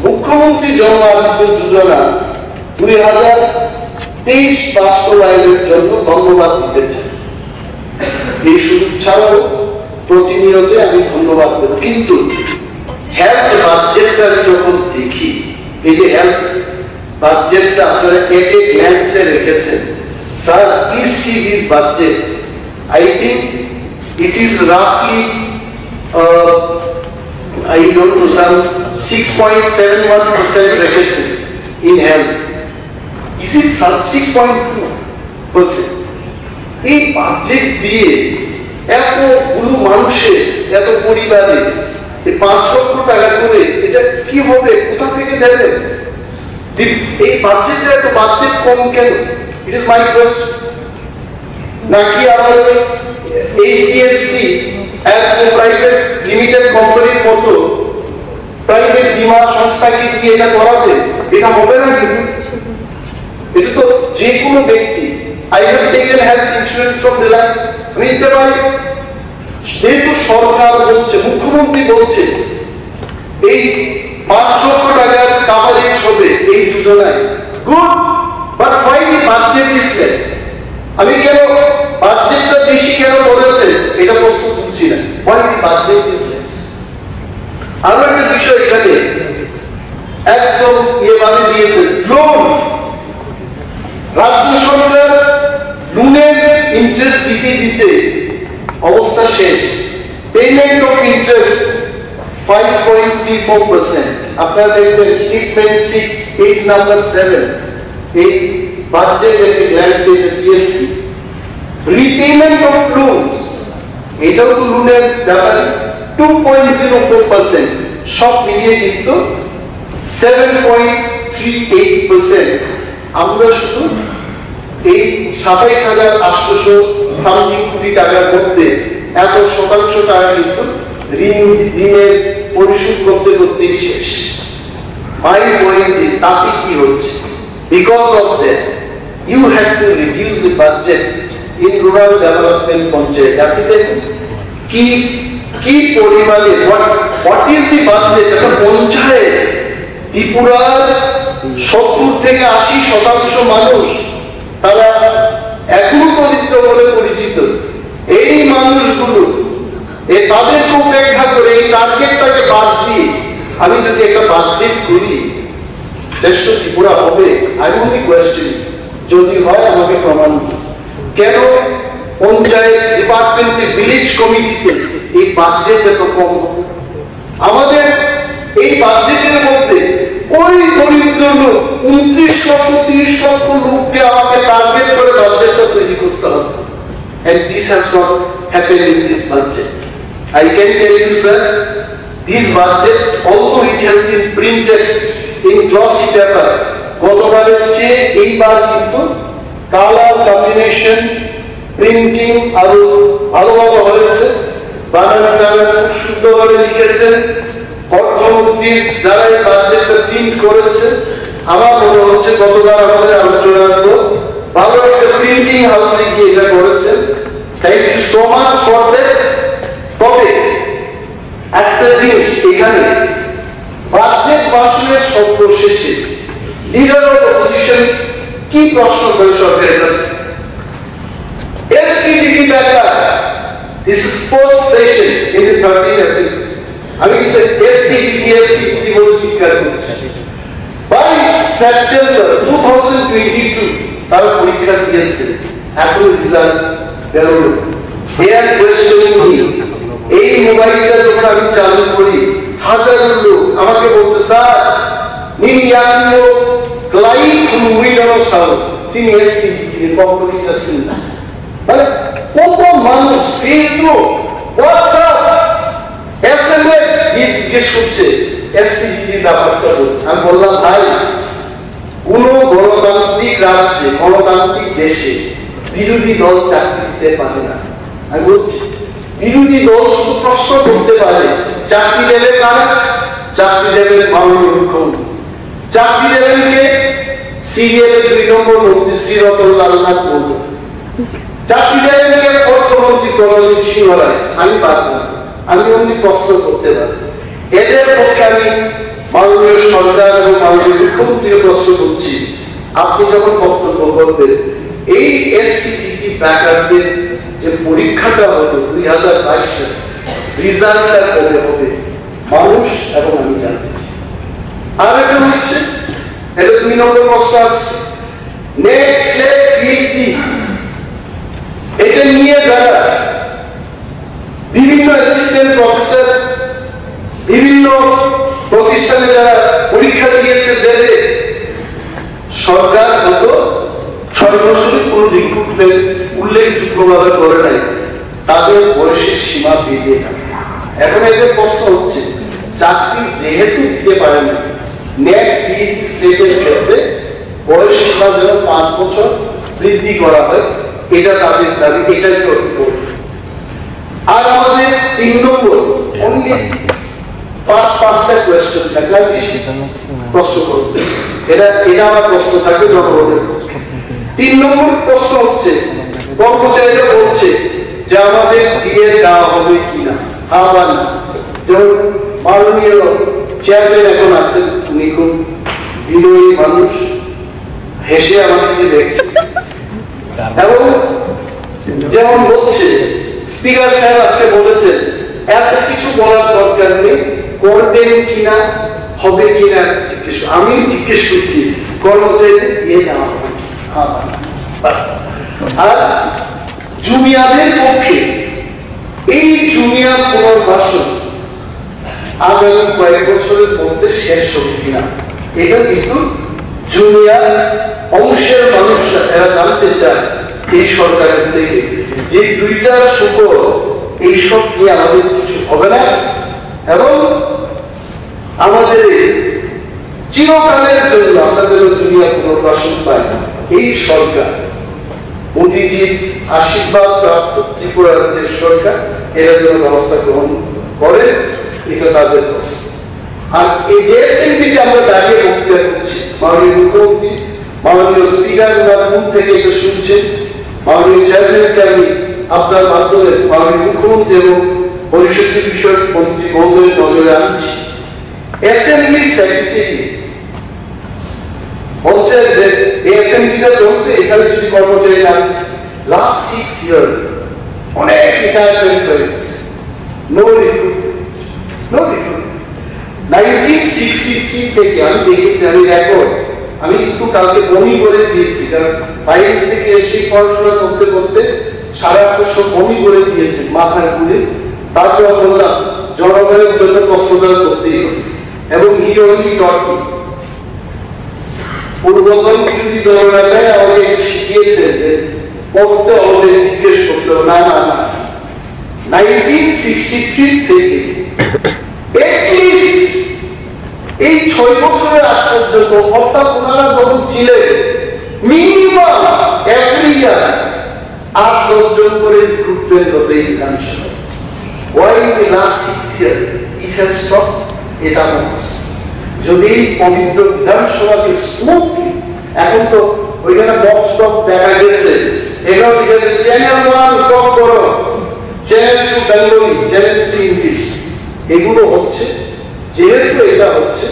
মুখ্যমন্ত্রী জন আরোগ্য যোজনা 2023 বাস্তবায়নের জন্য ধন্যবাদ দিতে চাই। এই সুযোগ ছাড়াও প্রতিনিয়ত আমি ধন্যবাদ দেব। কিন্তু হেলথ বাজেটটা যখন দেখি, এই যে হেলথ বাজেটটা আপনারা এক এক গ্ল্যান্সে রেখেছেন, sir please see this budget. I think it is roughly I don't know, some 6.71% রেখেছেন in health. Is it 6.2%? এই বাজেট দিয়ে এতগুলো মানুষের, এত পরিবারে 5 লক্ষ টাকা করে এটা কি হবে, কোথা থেকে দেবেন? এই বাজেটটা এত বাজেট কম কেন? It is my question. নাকি আমাদের এইচডিএফসি প্রাইভেট লিমিটেড কোম্পানির মতো প্রাইভেট বীমা সংস্থাকে দিয়ে এটা করাবে? এটা হবে না। কিন্তু এটা তো যে কোনো ব্যক্তি, I have taken health insurance from Reliance, আমি নিতে পারি। যেহেতু সরকার বলছে, মুখ্যমন্ত্রী বলছে এই 5 লক্ষ টাকার কাভারেজ হবে এই যোজনায়, good, but why the budget is less? আমি কেন বাজেটটা বেশি কেন বলেছে এটা প্রশ্ন তুলছি না, why the budget is less? আরো একটা বিষয় এখানে একদম ভাবে দিয়েছে, লোন। রাজ্য সরকার লোনের ইন্টারেস্ট দিতে দিতে অবস্থা শেষ। Payment of interest 5.34%। আপনারা দেখবেন স্টেটমেন্ট 6 পেজ নাম্বার 7, এই বাজেট এর গ্ল্যান্সে দিয়েছি। রিপেমেন্ট অফ লোনস, এটাও তো লোনের ব্যাপারে 2.04%। সব মিলিয়ে কিন্তু 7.38%। আমরা শুধু এই 27,800 সামথিং কোটি টাকার মধ্যে এত শতাংশ টাকা কিন্তু ঋণের পরিশোধ করতে করতেই শেষ। মাই পয়েন্ট ইজ, তাতে কি হচ্ছে? Because of that, you have to reduce the budget in rural development panchayat. আপনি দেখুন কি পরিমাণে, what is the budget? একটা পঞ্চায়েত, ত্রিপুরার 70 থেকে 80% মানুষ তারা এখনো দরিদ্র বলে পরিচিত। এই মানুষগুলো তাদেরকে উপেক্ষা করে এই টার্গেটটাকে বাদ দিয়ে আমি যদি একটা বাজেট করি, শ্রেষ্ঠ ত্রিপুরা হবে? আমি অনলি কোয়েশ্চেন, যদি হয় আমাকে প্রমাণ। কেন পঞ্চায়েত ডিপার্টমেন্টে, ভিলেজ কমিটিতে এই বাজেট এত কম? আমাদের এই বাজেটের মধ্যে ওই দরিদ্র লোক 29 লক্ষ 30 লক্ষ লোককে আমাকে টার্গেট করে বাজেটটা তৈরি করতে হবে। And this has not happened in this budget. I can tell you, sir, this budget, although it has been printed in glossy paper, গতবারের চেয়ে এইবার কিন্তু কালার কম্বিনেশন, প্রিন্টিং আরো ভালোভাবে হয়েছে। বানানটা খুব সুন্দরভাবে লিখেছেন অর্থমন্ত্রীর যারা এই বাজেটটা প্রিন্ট করেছে। আমার মনে হচ্ছে গতবার আমাদের আলোচনার তো ভালো একটা প্রিন্টিং হাউসে গিয়ে এটা করেছেন। Thank you so much for that. তবে একটা জিনিস এখানে, বাজেট ভাষণের সর্বশেষে লিডার অফ অপোজিশন কি প্রশ্ন করে সরকারের কাছে? SPDP data, this is fourth session in the 13th assembly. আমি কিন্তু এসসিবিটি বলে চিৎকার করছি। 22 সেপ্টেম্বর 2022 তারা পরীক্ষা দিয়েছে, এখনো রেজাল্ট বেরোলো। এর কোয়েশ্চেনিং এই মোবাইলটা যখন আমি চালু করি, হাজারো লোক আমাকে বলছে, স্যার নিয়ানো ক্লাই উইডানো সাউ তিনি এসসিবিটি কখনো যাচ্ছেন না। মানে কত মানুষ ফেসবুক, হোয়াটসঅ্যাপ, এসএমএস জিজ্ঞেস করছে এসসিবিটির ব্যাপারটা। আমি বললাম, ভাই কোন গণতান্ত্রিক রাজ্যে, গণতান্ত্রিক দেশে বিরোধী দল চাকরি দিতে পারে না। আমি বলছি বিরোধী দল শুধু প্রশ্ন করতে পারে, চাকরি দেবে কারা? চাকরি দেবেন মাননীয় মুখ্যমন্ত্রী, চাকরি দেবেন কে? সিরিয়ালের 2 নম্বর মন্ত্রী শ্রী রতনলাল নাথ বলল, চাকরি দেবেন কে? অর্থমন্ত্রী প্রণজিৎ সিংহ রায়। আমি পারব না, আমি অমনি প্রশ্ন করতে পারি। এদের পক্ষে আমি মাননীয় সরকার এবং মাননীয় মুখ্যমন্ত্রীকে প্রশ্ন করছি, আপনি যখন বক্তব্য করবেন এই এসসিবিটি ব্যাকারদের যে পরীক্ষাটা হতো 2022 সালে, রেজাল্টটা কবে হবে মানুষ এবং আমি জানতে চাই। আর একটা হচ্ছে, এটা 2 নম্বর প্রশ্ন আসছে, নেক্সট লেট পিএইচডি, এটা নিয়ে যারা বিভিন্ন অ্যাসিস্ট্যান্ট প্রফেসর বিভিন্ন প্রতিষ্ঠানে যারা পরীক্ষা দিয়েছে দেবে, সরকার গত 6 বছরে কোন রিক্রুটমেন্ট উল্লেখযোগ্যভাবে করে নাই, তাদের বয়সের সীমা বেরিয়ে গেল। এখন এদের প্রশ্ন হচ্ছে, চাকরি যেহেতু দিতে পারে না, নেট পিএইচডি স্লেটের ক্ষেত্রে বয়স সীমা যেন 5 বছর বৃদ্ধি করা হয়, এটা তাদের দাবি। এটাই আর আমাদের 3 নম্বর অনলি 5টা কোয়েশ্চেন থাকলে প্রশ্ন করবে, এটা আমার প্রশ্ন থাকবে জনগণের। 3 নম্বর প্রশ্ন হচ্ছে, কর্মচারীরা বলছে যে আমাদের দিয়ে দেওয়া হবে কিনা, হ্যাঁ বা না। যেমন মাননীয় চেয়ারম্যান এখন আছেন, উনি খুব বিনয়ী মানুষ, হেসে আমাকে দেখছে এবং যেমন বলছে স্পিকার সাহেব আজকে বলেছেন এত কিছু বলার দরকার নেই, করবেন কিনা, হবে কিনা জিজ্ঞেস। আমি জিজ্ঞেস করছি কর্মচারীদের দিয়ে দেওয়া হবে। আর জুনিয়রদের পক্ষে এই জুনিয়র পুনর্বাসন আগামী কয়েক বছরের মধ্যে শেষ হবে কিনা, এটা কিন্তু জুনিয়র অংশের মানুষরা এরা জানতে চায় এই সরকারের থেকে যে 2টা সুখর এইসব নিয়ে আমাদের কিছু হবে না এবং আমাদের চিরকালের জন্য আমরা যেন জুনিয়র পুনর্বাসন পাই। এই সরকার মোদীজির আশীর্বাদ প্রাপ্ত ত্রিপুরা রাজ্যের সরকার এরা যেন ব্যবস্থা গ্রহণ করে, এটা তাদের প্রশ্ন। আর এই যে এসএনবিতে আমরা দাঁড়িয়ে বক্তৃতা করছি, মাননীয় মুখ্যমন্ত্রী, মাননীয় স্পিকার মুখ থেকে এটা শুনছেন, মাননীয় চেয়ারম্যানকে আমি আপনার মাধ্যমে মাননীয় মুখ্যমন্ত্রী এবং পরিষদীয় বিষয়ক মন্ত্রী মহোদয়ের নজরে আনছি। এসএনবি সেক্রেটারি বলছে যে এসএনবিটা চলবে, এখানে যদি কর্মচারী না লাস্ট 6 ইয়ার্স অনেক রিটায়ারমেন্ট হয়ে গেছে, নো রিক্রুটমেন্ট, নো রিক্রুটমেন্ট। 1963 থেকে আমি দেখেছি, আমি রেকর্ড আমি কিন্তু কালকে বমি করে দিয়েছি, কারণ বাইরে থেকে এসে পড়াশোনা করতে করতে 8.5 বছর বমি করে দিয়েছে মাথায় ঘুরে। তারপর বললাম জনগণের জন্য প্রশ্নোত্তর করতেই হবে এবং পূর্বতন বিরোধী দলনেতায় আমাকে শিখিয়েছে যে পড়তে হবে, জিজ্ঞেস করতে হবে না। 1963 থেকে এই 6 বছরের আগ পর্যন্ত অর্থাৎ ওনারা যখন ছিলেন মিনিমাম এভরি ইয়ার 8-10 জন করে রিক্রুটমেন্ট হতে বিধানসভা। Why in the last 6 years it has stopped? এটা যদি পবিত্র বিধানসভাকে স্মুথলি, এখন তো ওইখানে বক্স টক্স দেখা গেছে, এটাও ঠিক আছে, চ্যানেল 1 টক করো, চ্যানেল 2 বেঙ্গলি, চ্যানেল 3 ইংলিশ, এগুলো হচ্ছে। যেহেতু এটা হচ্ছে,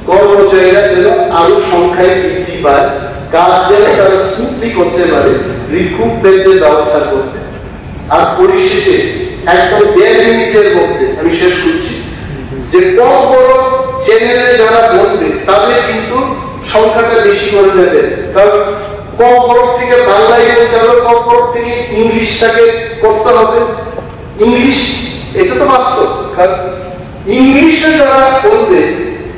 কর্মচারীরা যেন আরো সংখ্যায় বৃদ্ধি পায়, কাজ যেন তারা স্মুথলি করতে পারে, রিক্রুটমেন্টের ব্যবস্থা করতে। আর পরিশেষে একদম 1.5 মিনিটের মধ্যে আমি শেষ করছি, যে কম বড় চ্যানেলে যারা বলবে তাদের কিন্তু সংখ্যাটা বেশি করে দেবে, কারণ কম বড় থেকে বাংলায় বলতে হবে, কম বড় থেকে ইংলিশটাকে করতে হবে। ইংলিশ এটা তো বাস্তব, কারণ ইংলিশে যারা বলবে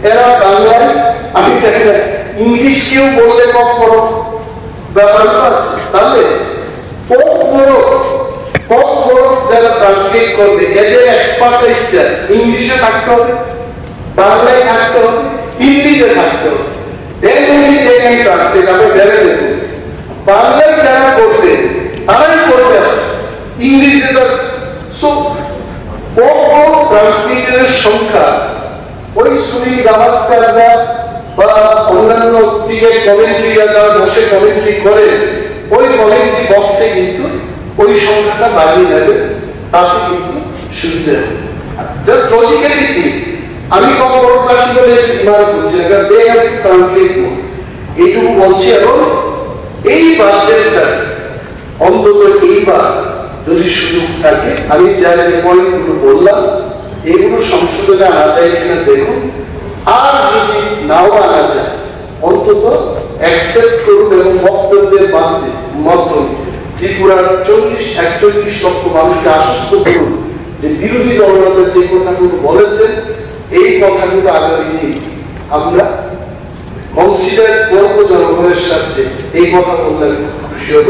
এরা বাংলায়, আমি জানি না ইংলিশ কেউ বললে কম বড় ব্যাপার আছে, তাহলে কম বড় যারা ট্রান্সলেট করবে এদের এক্সপার্টাইজটা ইংলিশে থাকতে হবে, বাংলায় থাকতে হবে, হিন্দিতে থাকতে হবে, then only they can translate। আপনি ভেবে দেখুন বাংলায় যারা করবে তারাই করবে, ইংরেজিতে সো কম ট্রান্সলেটরের সংখ্যা ওই সুনীল গাভাস্কাররা বা অন্যান্য ক্রিকেট কমেন্ট্রিরা যারা বসে কমেন্ট্রি করে ওই কমেন্ট্রি বক্সে কিন্তু ওই সংখ্যাটা বাড়িয়ে নেবে, তাতে কিন্তু সুবিধা হবে। জাস্ট লজিক্যালি থিঙ্ক, আমি কম বড়বাসী বলে ডিমান্ড করছি না, কারণ দে হ্যাভ টু ট্রান্সলেট মোর, এইটুকু বলছি। এবং এই বাজেটটা অন্তত এইবার যদি সুযোগ থাকে, আমি যা যে পয়েন্টগুলো বললাম এগুলো সংশোধনে আনা যায় কিনা দেখুন, আর যদি নাও আনা যায় অন্তত অ্যাকসেপ্ট করুন এবং বক্তব্যের মাধ্যমে ত্রিপুরার 41 লক্ষ মানুষকে আশ্বস্ত করুন যে বিরোধী দলনেতা যে কথাগুলো বলেছেন এই কথাগুলো আগামী দিন আমরা কনসিডার করব, জনগণের সাথে এই কথা বললে আমি খুশি হব।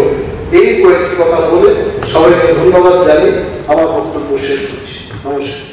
এই কয়েকটি কথা বলে সবাইকে ধন্যবাদ জানিয়ে আমার বক্তব্য শেষ করছি। নমস্কার।